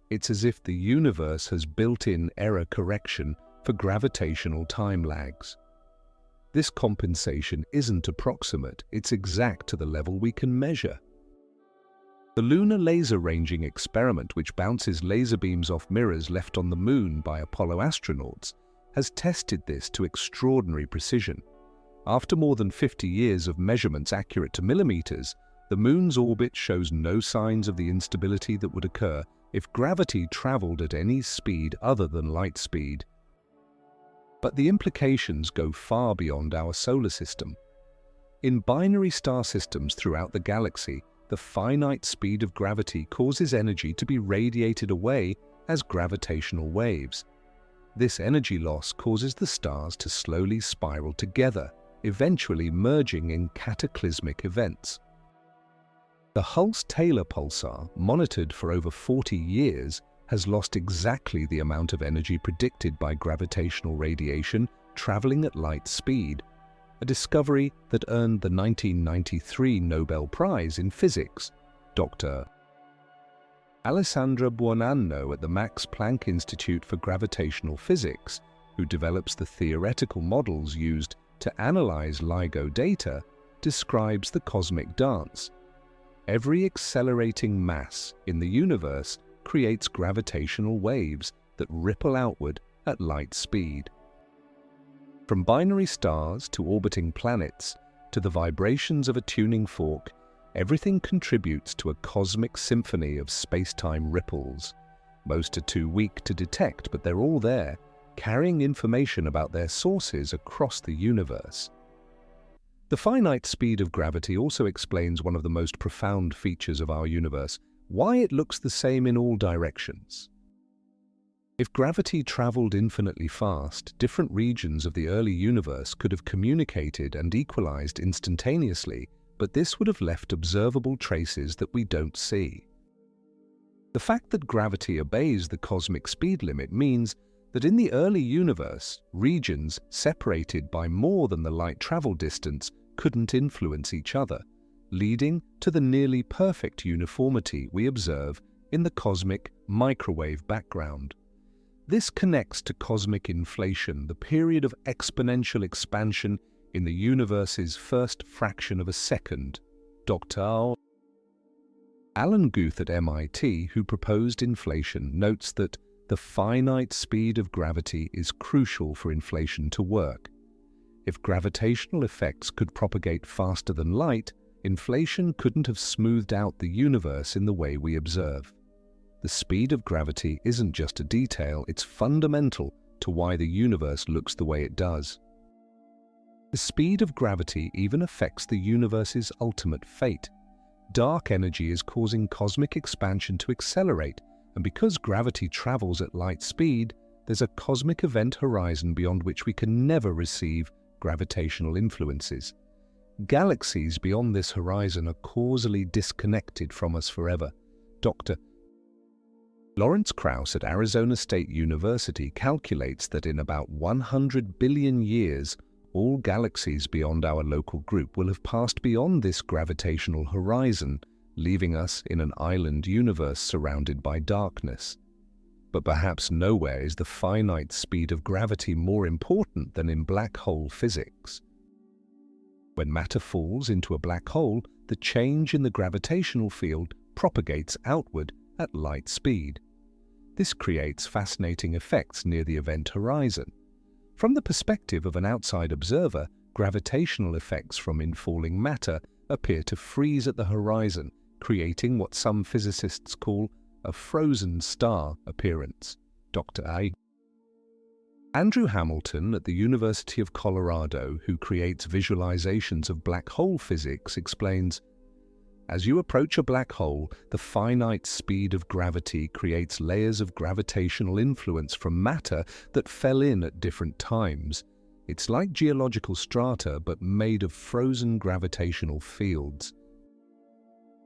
It's as if the universe has built-in error correction for gravitational time lags. This compensation isn't approximate, it's exact to the level we can measure. The Lunar Laser Ranging Experiment, which bounces laser beams off mirrors left on the Moon by Apollo astronauts, has tested this to extraordinary precision. After more than 50 years of measurements accurate to millimeters, the Moon's orbit shows no signs of the instability that would occur if gravity traveled at any speed other than light speed. But the implications go far beyond our solar system. In binary star systems throughout the galaxy, the finite speed of gravity causes energy to be radiated away as gravitational waves. This energy loss causes the stars to slowly spiral together, eventually merging in cataclysmic events. The Hulse-Taylor pulsar, monitored for over 40 years, has lost exactly the amount of energy predicted by gravitational radiation traveling at light speed, a discovery that earned the 1993 Nobel Prize in Physics. Dr. Alessandra Buonanno at the Max Planck Institute for Gravitational Physics, who develops the theoretical models used to analyze LIGO data, describes the cosmic dance. Every accelerating mass in the universe creates gravitational waves that ripple outward at light speed. From binary stars to orbiting planets to the vibrations of a tuning fork, everything contributes to a cosmic symphony of space-time ripples. Most are too weak to detect, but they're all there, carrying information about their sources across the universe. The finite speed of gravity also explains one of the most profound features of our universe: why it looks the same in all directions. If gravity traveled infinitely fast, different regions of the early universe could have communicated and equalized instantaneously, but this would have left observable traces that we don't see. The fact that gravity obeys the cosmic speed limit means that in the early universe, regions separated by more than the light travel distance couldn't influence each other, leading to the nearly perfect uniformity we observe in the cosmic microwave background. This connects to cosmic inflation, the period of exponential expansion in the universe's first fraction of a second. Dr. Alan Guth at MIT, who proposed inflation, notes that the finite speed of gravity is crucial for inflation to work. If gravitational effects could propagate faster than light, inflation couldn't have smoothed out the universe in the way we observe. The speed of gravity isn't just a detail, it's fundamental to why the universe looks the way it does. The speed of gravity even affects the universe's ultimate fate. Dark energy is causing cosmic expansion to accelerate, and because gravity travels at light speed, there's a cosmic event horizon beyond which we can never receive gravitational influences. Galaxies beyond this horizon are causally disconnected from us forever. Dr. Lawrence Krauss at Arizona State University calculates that in about 100 billion years, all galaxies beyond our local group will have passed beyond this gravitational horizon, leaving us in an island universe surrounded by darkness. But perhaps nowhere is the finite speed of gravity more important than in black hole physics. When matter falls into a black hole, the change in the gravitational field propagates outward at light speed. This creates fascinating effects near the event horizon. From the perspective of an outside observer, gravitational effects from infalling matter appear to freeze at the horizon, creating what some physicists call a frozen star appearance. Dr. A. Andrew Hamilton at the University of Colorado, who creates visualizations of black hole physics, explains, "As you approach a black hole, the finite speed of gravity creates layers of gravitational influence from matter that fell in at different times. It's like geological strata, but made of frozen gravitational fields.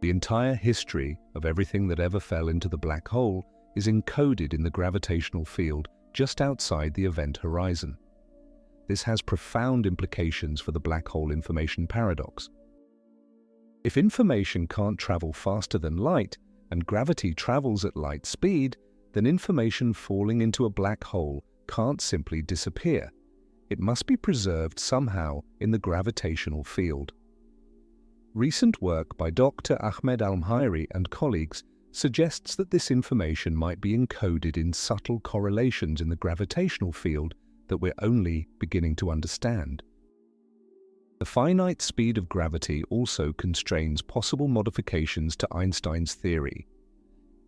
The entire history of everything that ever fell into the black hole is encoded in the gravitational field just outside the event horizon. This has profound implications for the black hole information paradox. If information can't travel faster than light, and gravity travels at light speed, then information falling into a black hole can't simply disappear. It must be preserved somehow in the gravitational field." Recent work by Dr. Ahmed Almhairi and colleagues suggests that this information might be encoded in subtle correlations in the gravitational field that we're only beginning to understand. The finite speed of gravity also constrains possible modifications to Einstein's theory.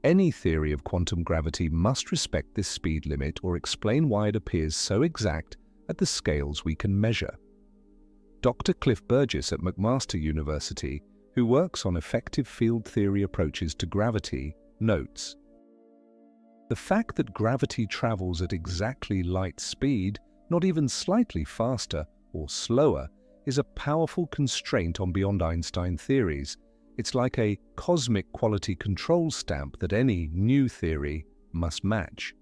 Any theory of quantum gravity must respect this speed limit or explain why it appears so exact at the scales we can measure. Dr. Cliff Burgess at McMaster University, who works on effective field theory approaches to gravity, notes, The fact that gravity travels at exactly light speed, not even slightly faster or slower, is a powerful constraint on beyond Einstein theories. It's like a cosmic quality control stamp that any new theory must match.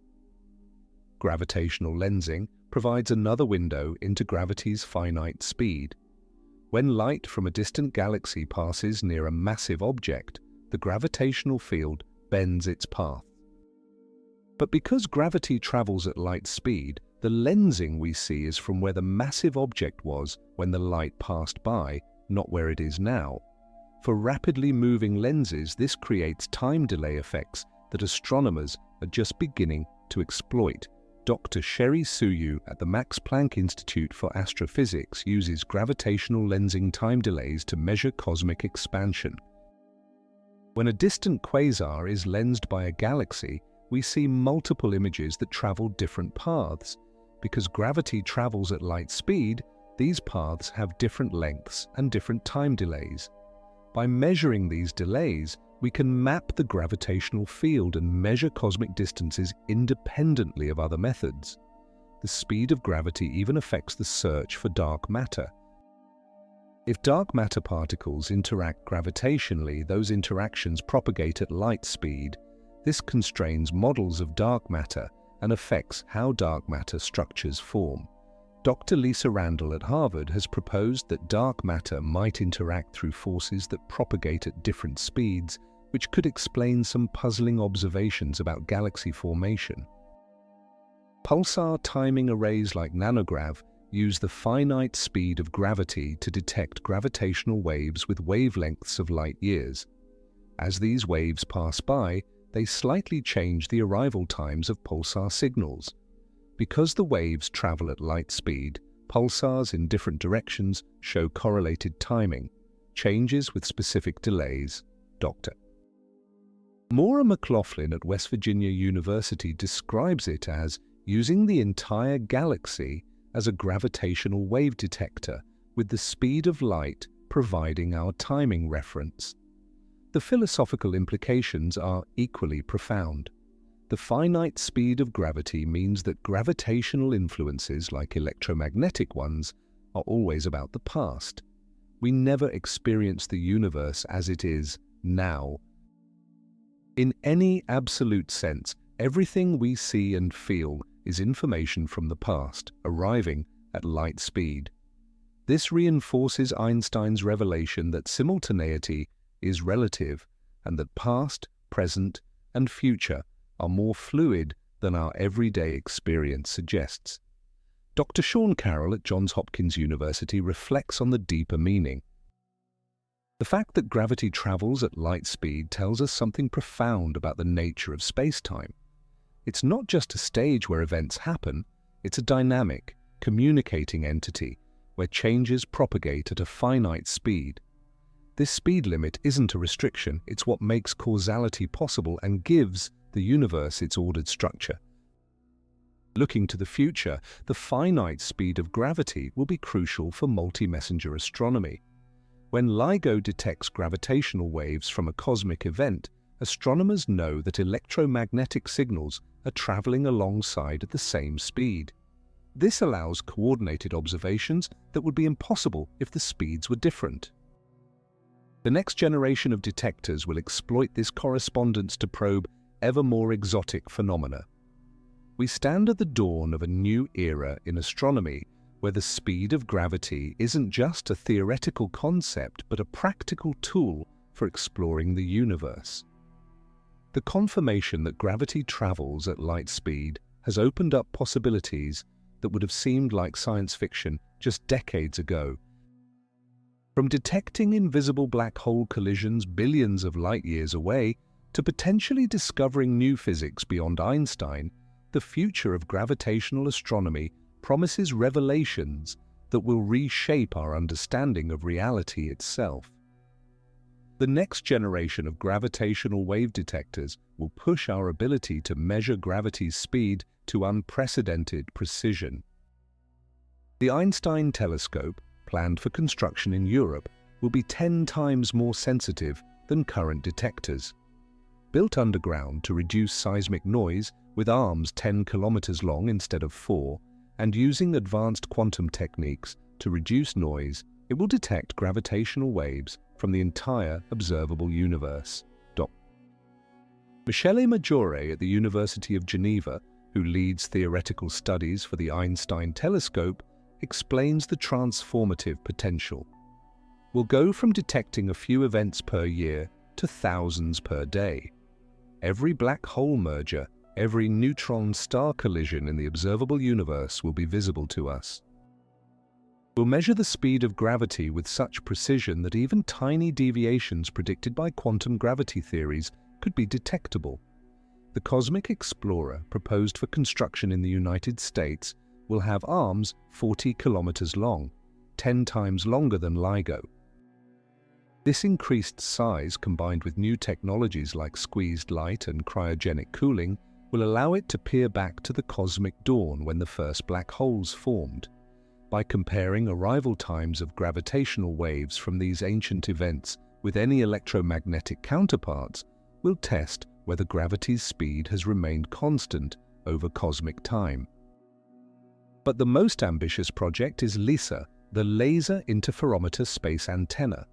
Gravitational lensing provides another window into gravity's finite speed. When light from a distant galaxy passes near a massive object, the gravitational field bends its path. But because gravity travels at light speed, the lensing we see is from where the massive object was when the light passed by, not where it is now. For rapidly moving lenses, this creates time delay effects that astronomers are just beginning to exploit. Dr. Sherry Suyu at the Max Planck Institute for Astrophysics uses gravitational lensing time delays to measure cosmic expansion. When a distant quasar is lensed by a galaxy, we see multiple images that travel different paths. Because gravity travels at light speed, these paths have different lengths and different time delays. By measuring these delays, we can map the gravitational field and measure cosmic distances independently of other methods. The speed of gravity even affects the search for dark matter. If dark matter particles interact gravitationally, those interactions propagate at light speed. This constrains models of dark matter and affects how dark matter structures form. Dr. Lisa Randall at Harvard has proposed that dark matter might interact through forces that propagate at different speeds, which could explain some puzzling observations about galaxy formation. Pulsar timing arrays like nanograv use the finite speed of gravity to detect gravitational waves with wavelengths of light years. As these waves pass by, they slightly change the arrival times of pulsar signals. Because the waves travel at light speed, pulsars in different directions show correlated timing, changes with specific delays. Dr. Maura McLaughlin at West Virginia University describes it as using the entire galaxy as a gravitational wave detector, with the speed of light providing our timing reference. The philosophical implications are equally profound. The finite speed of gravity means that gravitational influences, like electromagnetic ones, are always about the past. We never experience the universe as it is now. In any absolute sense, everything we see and feel is information from the past, arriving at light speed. This reinforces Einstein's revelation that simultaneity is relative and that past, present, and future are more fluid than our everyday experience suggests. Dr. Sean Carroll at Johns Hopkins University reflects on the deeper meaning. The fact that gravity travels at light speed tells us something profound about the nature of spacetime. It's not just a stage where events happen, it's a dynamic, communicating entity where changes propagate at a finite speed. This speed limit isn't a restriction, it's what makes causality possible and gives the universe its ordered structure. Looking to the future, the finite speed of gravity will be crucial for multi-messenger astronomy. When LIGO detects gravitational waves from a cosmic event, astronomers know that electromagnetic signals are traveling alongside at the same speed. This allows coordinated observations that would be impossible if the speeds were different. The next generation of detectors will exploit this correspondence to probe ever more exotic phenomena. We stand at the dawn of a new era in astronomy where the speed of gravity isn't just a theoretical concept but a practical tool for exploring the universe. The confirmation that gravity travels at light speed has opened up possibilities that would have seemed like science fiction just decades ago. From detecting invisible black hole collisions billions of light years away to potentially discovering new physics beyond Einstein, the future of gravitational astronomy promises revelations that will reshape our understanding of reality itself. The next generation of gravitational wave detectors will push our ability to measure gravity's speed to unprecedented precision. The Einstein telescope, planned for construction in Europe, will be 10 times more sensitive than current detectors. Built underground to reduce seismic noise, with arms 10 kilometers long instead of 4, and using advanced quantum techniques to reduce noise, it will detect gravitational waves from the entire observable universe. Michele Maggiore at the University of Geneva, who leads theoretical studies for the Einstein telescope, explains the transformative potential. We'll go from detecting a few events per year to thousands per day. Every black hole merger, every neutron-star collision in the observable universe will be visible to us. We'll measure the speed of gravity with such precision that even tiny deviations predicted by quantum gravity theories could be detectable. The Cosmic Explorer, proposed for construction in the United States, will have arms 40 kilometers long, 10 times longer than LIGO. This increased size, combined with new technologies like squeezed light and cryogenic cooling, will allow it to peer back to the cosmic dawn when the first black holes formed. By comparing arrival times of gravitational waves from these ancient events with any electromagnetic counterparts, we'll test whether gravity's speed has remained constant over cosmic time. But the most ambitious project is LISA, the Laser Interferometer Space Antenna.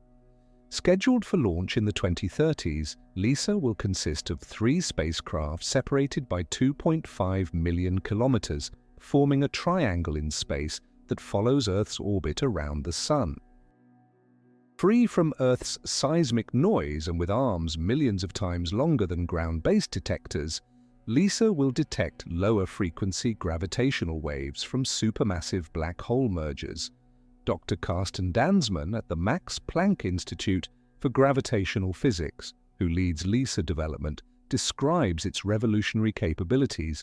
Scheduled for launch in the 2030s, LISA will consist of 3 spacecraft separated by 2.5 million kilometers, forming a triangle in space that follows Earth's orbit around the Sun. Free from Earth's seismic noise and with arms millions of times longer than ground-based detectors, LISA will detect lower-frequency gravitational waves from supermassive black hole mergers. Dr. Carsten Dansman at the Max Planck Institute for Gravitational Physics, who leads LISA development, describes its revolutionary capabilities.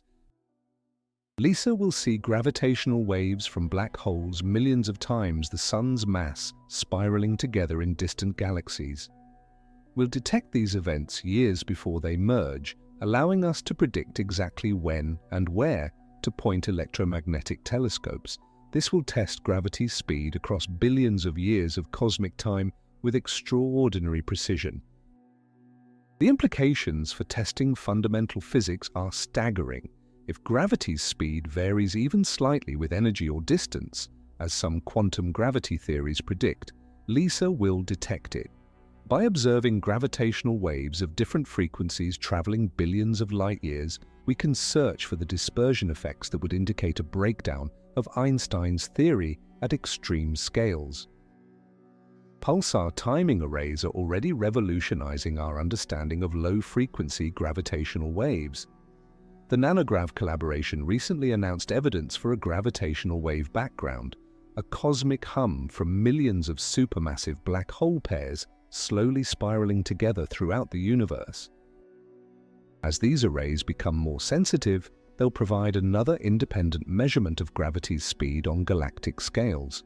LISA will see gravitational waves from black holes millions of times the Sun's mass spiraling together in distant galaxies. We'll detect these events years before they merge, allowing us to predict exactly when and where to point electromagnetic telescopes. This will test gravity's speed across billions of years of cosmic time with extraordinary precision. The implications for testing fundamental physics are staggering. If gravity's speed varies even slightly with energy or distance, as some quantum gravity theories predict, LISA will detect it. By observing gravitational waves of different frequencies traveling billions of light-years, we can search for the dispersion effects that would indicate a breakdown of Einstein's theory at extreme scales. Pulsar timing arrays are already revolutionizing our understanding of low-frequency gravitational waves. The Nanograv collaboration recently announced evidence for a gravitational wave background, a cosmic hum from millions of supermassive black hole pairs slowly spiraling together throughout the universe. As these arrays become more sensitive, they'll provide another independent measurement of gravity's speed on galactic scales.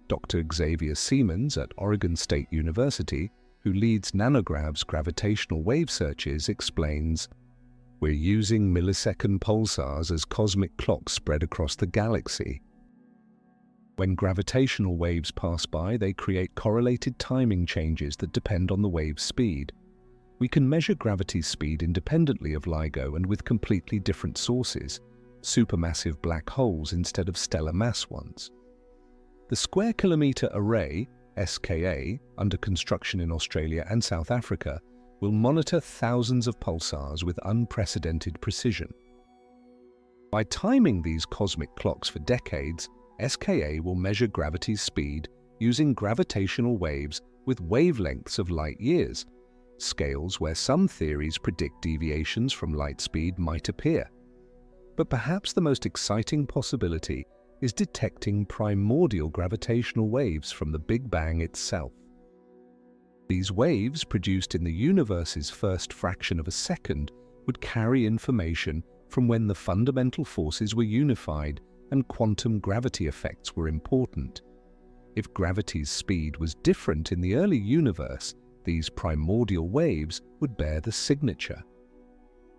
Dr. Xavier Siemens at Oregon State University, who leads Nanograv's gravitational wave searches, explains, "We're using millisecond pulsars as cosmic clocks spread across the galaxy. When gravitational waves pass by, they create correlated timing changes that depend on the wave's speed. We can measure gravity's speed independently of LIGO and with completely different sources, supermassive black holes instead of stellar mass ones." The Square Kilometre Array, SKA, under construction in Australia and South Africa, will monitor thousands of pulsars with unprecedented precision. By timing these cosmic clocks for decades, SKA will measure gravity's speed using gravitational waves with wavelengths of light years, scales where some theories predict deviations from light speed might appear. But perhaps the most exciting possibility is detecting primordial gravitational waves from the Big Bang itself. These waves, produced in the universe's first fraction of a second, would carry information from when the fundamental forces were unified and quantum gravity effects were important. If gravity's speed was different in the early universe, these primordial waves would bear the signature.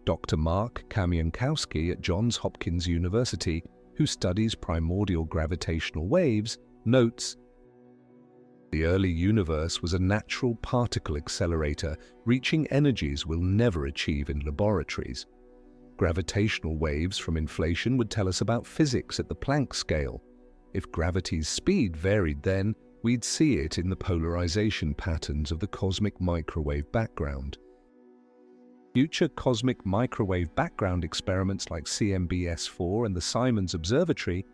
Dr. Mark Kamiankowski at Johns Hopkins University, who studies primordial gravitational waves, notes, "The early universe was a natural particle accelerator reaching energies we'll never achieve in laboratories. Gravitational waves from inflation would tell us about physics at the Planck scale. If gravity's speed varied then, we'd see it in the polarization patterns of the cosmic microwave background. Future cosmic microwave background experiments like CMB-S4 and the Simons Observatory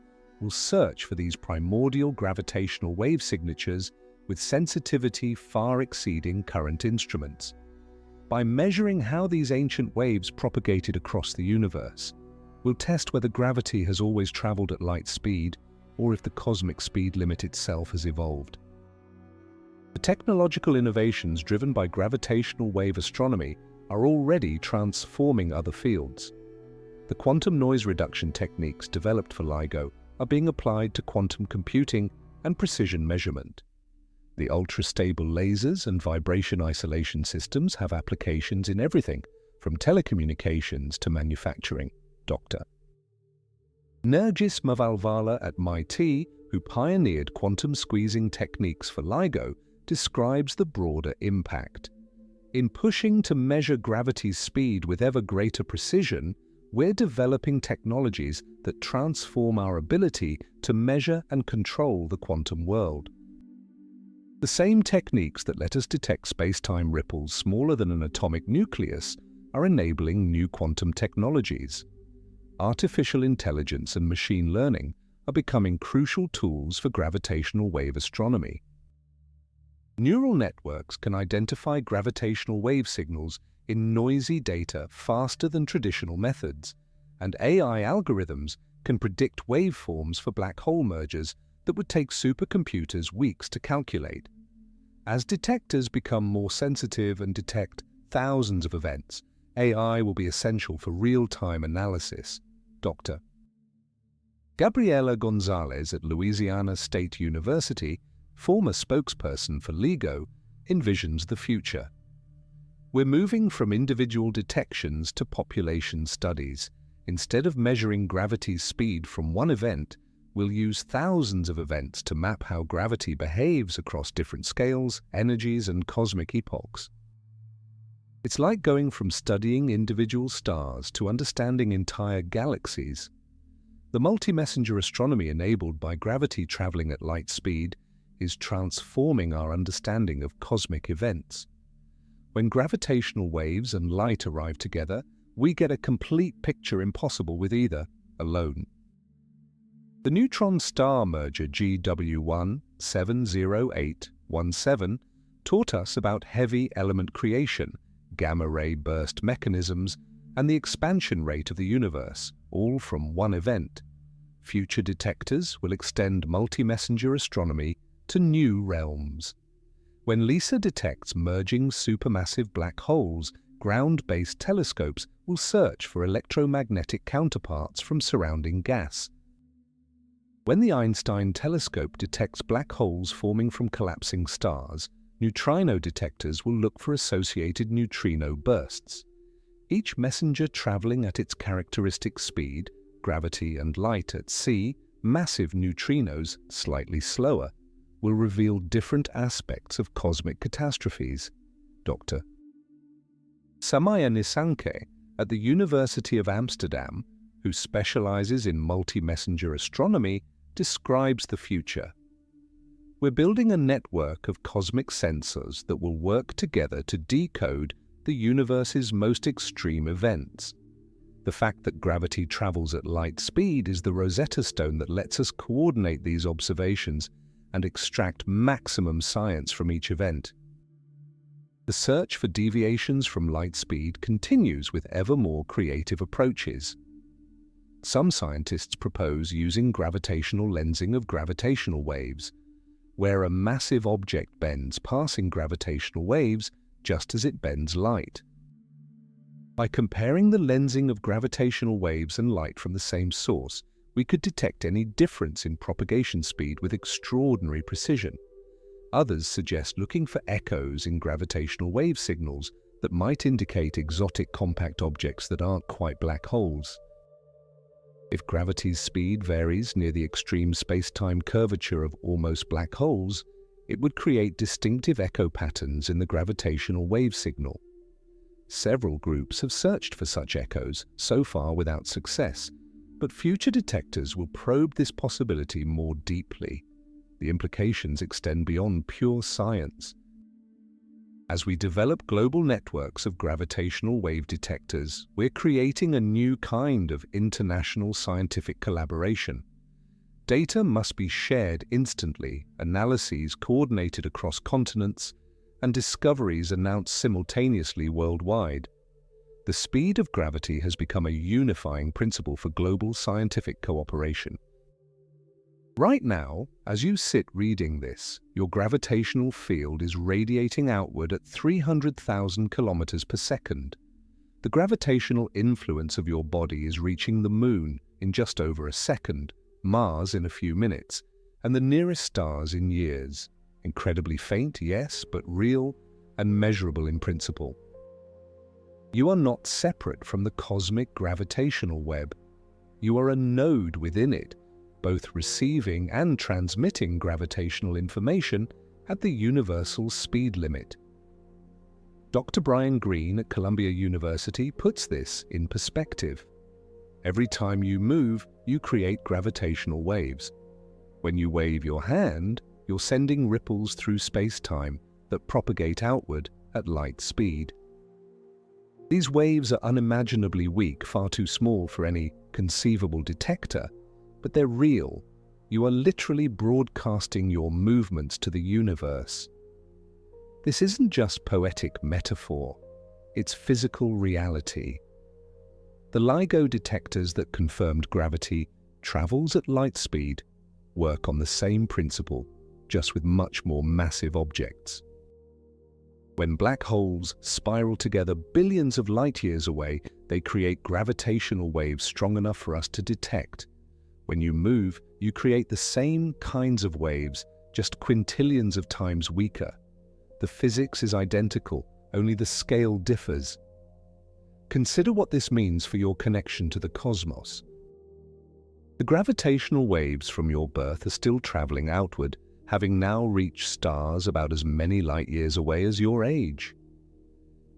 will search for these primordial gravitational wave signatures with sensitivity far exceeding current instruments. By measuring how these ancient waves propagated across the universe, we'll test whether gravity has always traveled at light speed or if the cosmic speed limit itself has evolved. The technological innovations driven by gravitational wave astronomy are already transforming other fields. The quantum noise reduction techniques developed for LIGO are being applied to quantum computing and precision measurement. The ultra-stable lasers and vibration isolation systems have applications in everything from telecommunications to manufacturing. Dr. Nergis Mavalvala at MIT, who pioneered quantum squeezing techniques for LIGO, describes the broader impact. In pushing to measure gravity's speed with ever greater precision, we're developing technologies that transform our ability to measure and control the quantum world. The same techniques that let us detect space-time ripples smaller than an atomic nucleus are enabling new quantum technologies. Artificial intelligence and machine learning are becoming crucial tools for gravitational wave astronomy. Neural networks can identify gravitational wave signals in noisy data faster than traditional methods, and AI algorithms can predict waveforms for black hole mergers that would take supercomputers weeks to calculate. As detectors become more sensitive and detect thousands of events, AI will be essential for real-time analysis. Dr. Gabriela Gonzalez at Louisiana State University, former spokesperson for LIGO, envisions the future. We're moving from individual detections to population studies. Instead of measuring gravity's speed from one event, we'll use thousands of events to map how gravity behaves across different scales, energies, and cosmic epochs. It's like going from studying individual stars to understanding entire galaxies. The multi-messenger astronomy enabled by gravity traveling at light speed is transforming our understanding of cosmic events. When gravitational waves and light arrive together, we get a complete picture impossible with either alone. The neutron-star merger GW1 70817 taught us about heavy element creation, gamma-ray burst mechanisms, and the expansion rate of the universe, all from one event. Future detectors will extend multi-messenger astronomy to new realms. When LISA detects merging supermassive black holes, ground-based telescopes will search for electromagnetic counterparts from surrounding gas. When the Einstein telescope detects black holes forming from collapsing stars, neutrino detectors will look for associated neutrino bursts. Each messenger traveling at its characteristic speed, gravity and light at c, massive neutrinos, slightly slower, will reveal different aspects of cosmic catastrophes. Dr. Samaya Nissanke at the University of Amsterdam, who specializes in multi-messenger astronomy, describes the future. We're building a network of cosmic sensors that will work together to decode the universe's most extreme events. The fact that gravity travels at light speed is the Rosetta Stone that lets us coordinate these observations and extract maximum science from each event. The search for deviations from light speed continues with ever more creative approaches. Some scientists propose using gravitational lensing of gravitational waves, where a massive object bends passing gravitational waves just as it bends light. By comparing the lensing of gravitational waves and light from the same source, we could detect any difference in propagation speed with extraordinary precision. Others suggest looking for echoes in gravitational wave signals that might indicate exotic compact objects that aren't quite black holes. If gravity's speed varies near the extreme space-time curvature of almost black holes, it would create distinctive echo patterns in the gravitational wave signal. Several groups have searched for such echoes, so far without success, but future detectors will probe this possibility more deeply. The implications extend beyond pure science. As we develop global networks of gravitational wave detectors, we're creating a new kind of international scientific collaboration. Data must be shared instantly, analyses coordinated across continents, and discoveries announced simultaneously worldwide. The speed of gravity has become a unifying principle for global scientific cooperation. Right now, as you sit reading this, your gravitational field is radiating outward at 300,000 kilometers per second. The gravitational influence of your body is reaching the Moon in just over a second, Mars in a few minutes, and the nearest stars in years. Incredibly faint, yes, but real and measurable in principle. You are not separate from the cosmic gravitational web. You are a node within it, both receiving and transmitting gravitational information at the universal speed limit. Dr. Brian Greene at Columbia University puts this in perspective. Every time you move, you create gravitational waves. When you wave your hand, you're sending ripples through space-time that propagate outward at light speed. These waves are unimaginably weak, far too small for any conceivable detector, but they're real. You are literally broadcasting your movements to the universe. This isn't just poetic metaphor, it's physical reality. The LIGO detectors that confirmed gravity travels at light speed work on the same principle, just with much more massive objects. When black holes spiral together billions of light years away, they create gravitational waves strong enough for us to detect. When you move, you create the same kinds of waves, just quintillions of times weaker. The physics is identical, only the scale differs. Consider what this means for your connection to the cosmos. The gravitational waves from your birth are still traveling outward, having now reached stars about as many light years away as your age.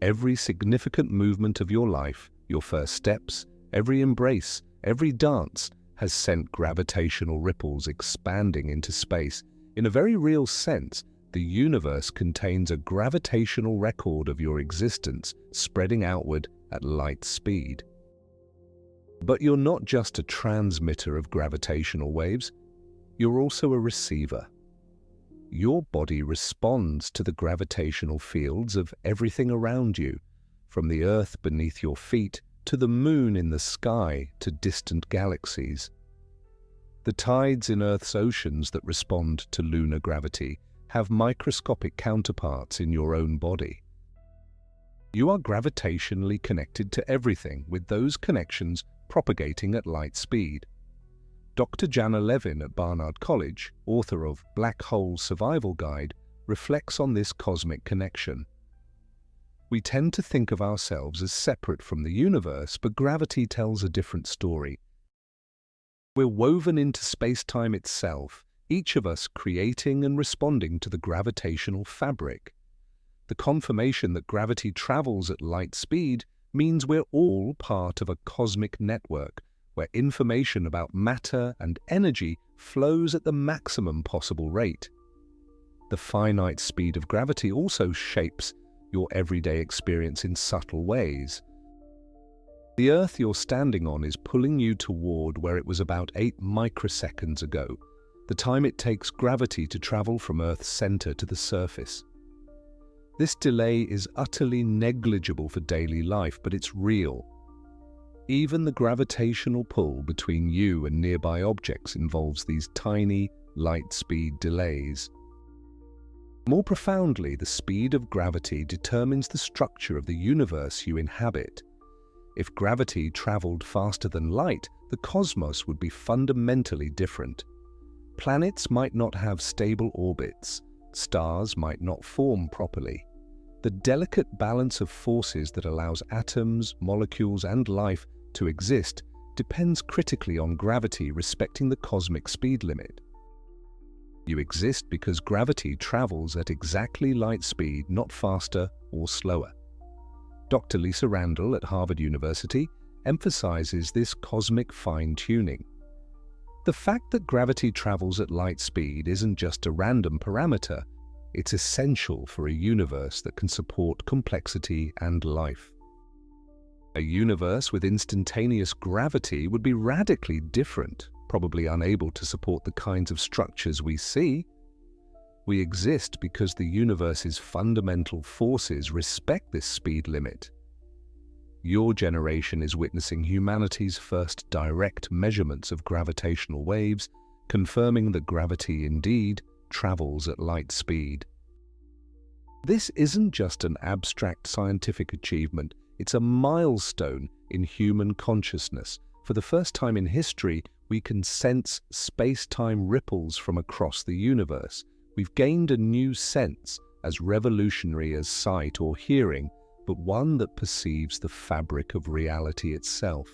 Every significant movement of your life, your first steps, every embrace, every dance, has sent gravitational ripples expanding into space. In a very real sense, the universe contains a gravitational record of your existence spreading outward at light speed. But you're not just a transmitter of gravitational waves, you're also a receiver. Your body responds to the gravitational fields of everything around you, from the Earth beneath your feet to the Moon in the sky to distant galaxies. The tides in Earth's oceans that respond to lunar gravity have microscopic counterparts in your own body. You are gravitationally connected to everything, with those connections propagating at light speed. Dr. Jana Levin at Barnard College, author of Black Hole Survival Guide, reflects on this cosmic connection. We tend to think of ourselves as separate from the universe, but gravity tells a different story. We're woven into space-time itself, each of us creating and responding to the gravitational fabric. The confirmation that gravity travels at light speed means we're all part of a cosmic network where information about matter and energy flows at the maximum possible rate. The finite speed of gravity also shapes your everyday experience in subtle ways. The Earth you're standing on is pulling you toward where it was about 8 microseconds ago, the time it takes gravity to travel from Earth's center to the surface. This delay is utterly negligible for daily life, but it's real. Even the gravitational pull between you and nearby objects involves these tiny, light-speed delays. More profoundly, the speed of gravity determines the structure of the universe you inhabit. If gravity traveled faster than light, the cosmos would be fundamentally different. Planets might not have stable orbits. Stars might not form properly. The delicate balance of forces that allows atoms, molecules, and life to exist depends critically on gravity respecting the cosmic speed limit. You exist because gravity travels at exactly light speed, not faster or slower. Dr. Lisa Randall at Harvard University emphasizes this cosmic fine-tuning. The fact that gravity travels at light speed isn't just a random parameter, it's essential for a universe that can support complexity and life. A universe with instantaneous gravity would be radically different, probably unable to support the kinds of structures we see. We exist because the universe's fundamental forces respect this speed limit. Your generation is witnessing humanity's first direct measurements of gravitational waves, confirming that gravity indeed travels at light speed. This isn't just an abstract scientific achievement, it's a milestone in human consciousness. For the first time in history, we can sense space-time ripples from across the universe. We've gained a new sense, as revolutionary as sight or hearing, but one that perceives the fabric of reality itself.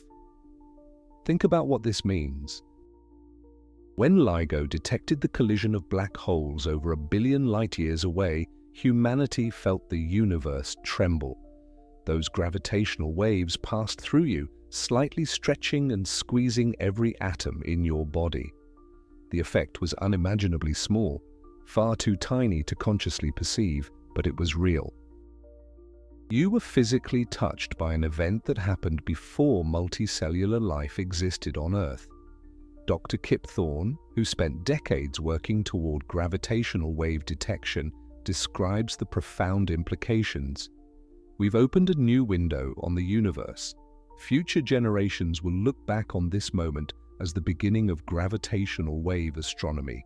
Think about what this means. When LIGO detected the collision of black holes over 1 billion light-years away, humanity felt the universe tremble. Those gravitational waves passed through you, slightly stretching and squeezing every atom in your body. The effect was unimaginably small, far too tiny to consciously perceive, but it was real. You were physically touched by an event that happened before multicellular life existed on Earth. Dr. Kip Thorne, who spent decades working toward gravitational wave detection, describes the profound implications. We've opened a new window on the universe. Future generations will look back on this moment as the beginning of gravitational wave astronomy.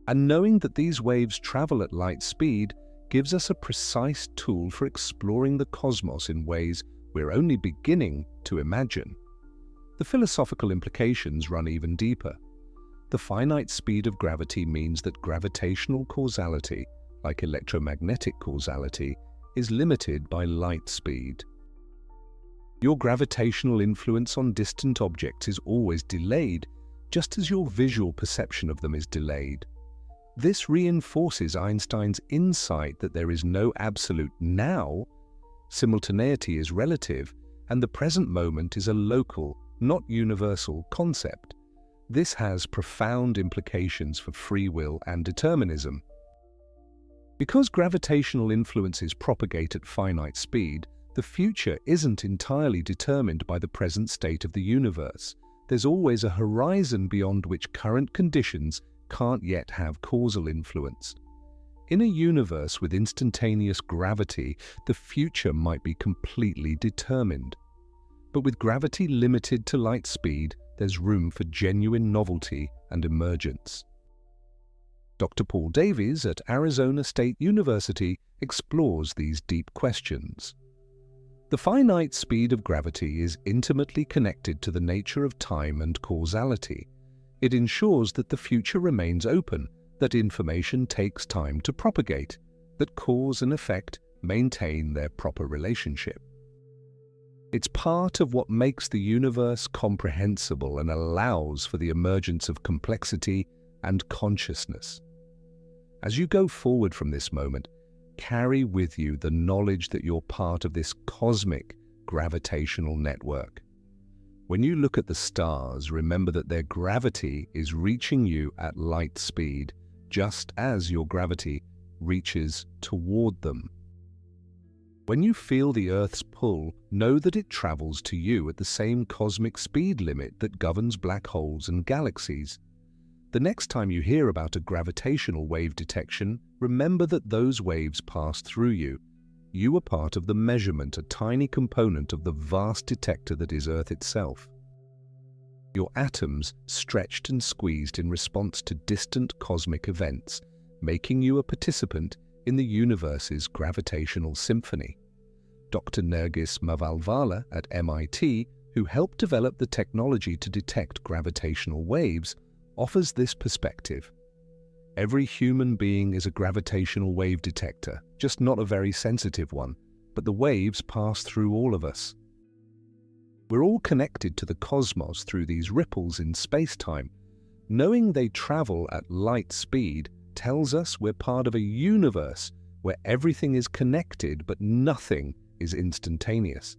And knowing that these waves travel at light speed gives us a precise tool for exploring the cosmos in ways we're only beginning to imagine. The philosophical implications run even deeper. The finite speed of gravity means that gravitational causality, like electromagnetic causality, is limited by light speed. Your gravitational influence on distant objects is always delayed, just as your visual perception of them is delayed. This reinforces Einstein's insight that there is no absolute now, simultaneity is relative, and the present moment is a local, not universal concept. This has profound implications for free will and determinism. Because gravitational influences propagate at finite speed, the future isn't entirely determined by the present state of the universe. There's always a horizon beyond which current conditions can't yet have causal influence. In a universe with instantaneous gravity, the future might be completely determined. But with gravity limited to light speed, there's room for genuine novelty and emergence. Dr. Paul Davies at Arizona State University explores these deep questions. The finite speed of gravity is intimately connected to the nature of time and causality. It ensures that the future remains open, that information takes time to propagate, that cause and effect maintain their proper relationship. It's part of what makes the universe comprehensible and allows for the emergence of complexity and consciousness. As you go forward from this moment, carry with you the knowledge that you're part of this cosmic gravitational network. When you look at the stars, remember that their gravity is reaching you at light speed, just as your gravity reaches toward them. When you feel the Earth's pull, know that it travels to you at the same cosmic speed limit that governs black holes and galaxies. The next time you hear about a gravitational wave detection, remember that those waves pass through you. You are part of the measurement, a tiny component of the vast detector that is Earth itself. Your atoms stretched and squeezed in response to distant cosmic events, making you a participant in the universe's gravitational symphony. Dr. Nergis Mavalvala at MIT, who helped develop the technology to detect gravitational waves, offers this perspective. Every human being is a gravitational wave detector, just not a very sensitive one, but the waves pass through all of us. We're all connected to the cosmos through these ripples in space-time. Knowing they travel at light speed tells us we're part of a universe where everything is connected but nothing is instantaneous.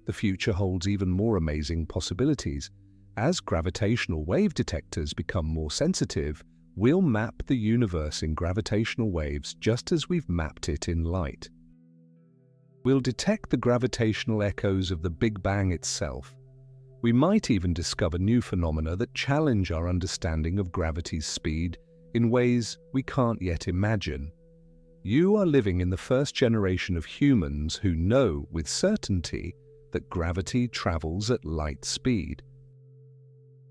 The future holds even more amazing possibilities. As gravitational wave detectors become more sensitive, we'll map the universe in gravitational waves just as we've mapped it in light. We'll detect the gravitational echoes of the Big Bang itself. We might even discover new phenomena that challenge our understanding of gravity's speed in ways we can't yet imagine. You are living in the first generation of humans who know with certainty that gravity travels at light speed.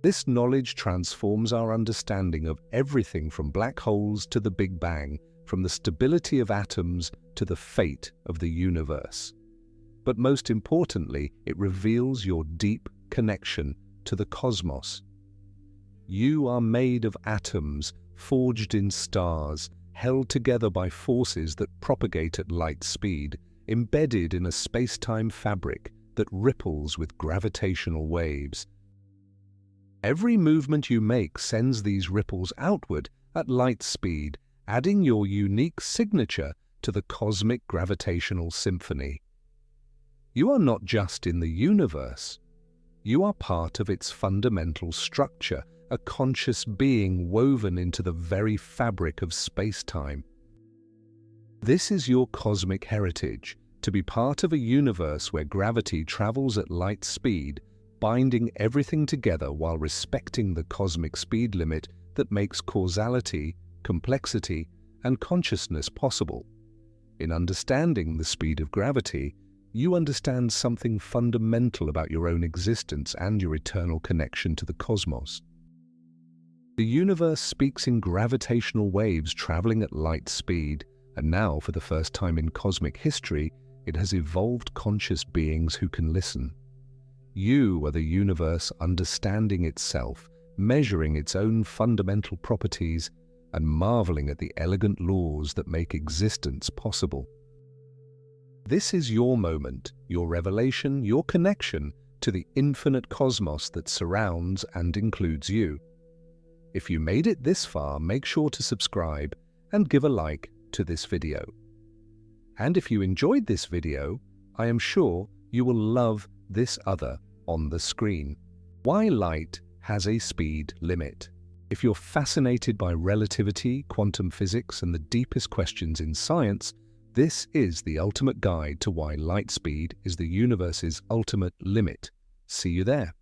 This knowledge transforms our understanding of everything from black holes to the Big Bang, from the stability of atoms to the fate of the universe. But most importantly, it reveals your deep connection to the cosmos. You are made of atoms, forged in stars, held together by forces that propagate at light speed, embedded in a space-time fabric that ripples with gravitational waves. Every movement you make sends these ripples outward at light speed, adding your unique signature to the cosmic gravitational symphony. You are not just in the universe. You are part of its fundamental structure, a conscious being woven into the very fabric of space-time. This is your cosmic heritage, to be part of a universe where gravity travels at light speed, binding everything together while respecting the cosmic speed limit that makes causality, complexity, and consciousness possible. In understanding the speed of gravity, you understand something fundamental about your own existence and your eternal connection to the cosmos. The universe speaks in gravitational waves traveling at light speed, and now, for the first time in cosmic history, it has evolved conscious beings who can listen. You are the universe understanding itself, measuring its own fundamental properties, and marveling at the elegant laws that make existence possible. This is your moment, your revelation, your connection to the infinite cosmos that surrounds and includes you. If you made it this far, make sure to subscribe and give a like to this video. And if you enjoyed this video, I am sure you will love this other on the screen. Why light has a speed limit. If you're fascinated by relativity, quantum physics, and the deepest questions in science, this is the ultimate guide to why light speed is the universe's ultimate limit. See you there.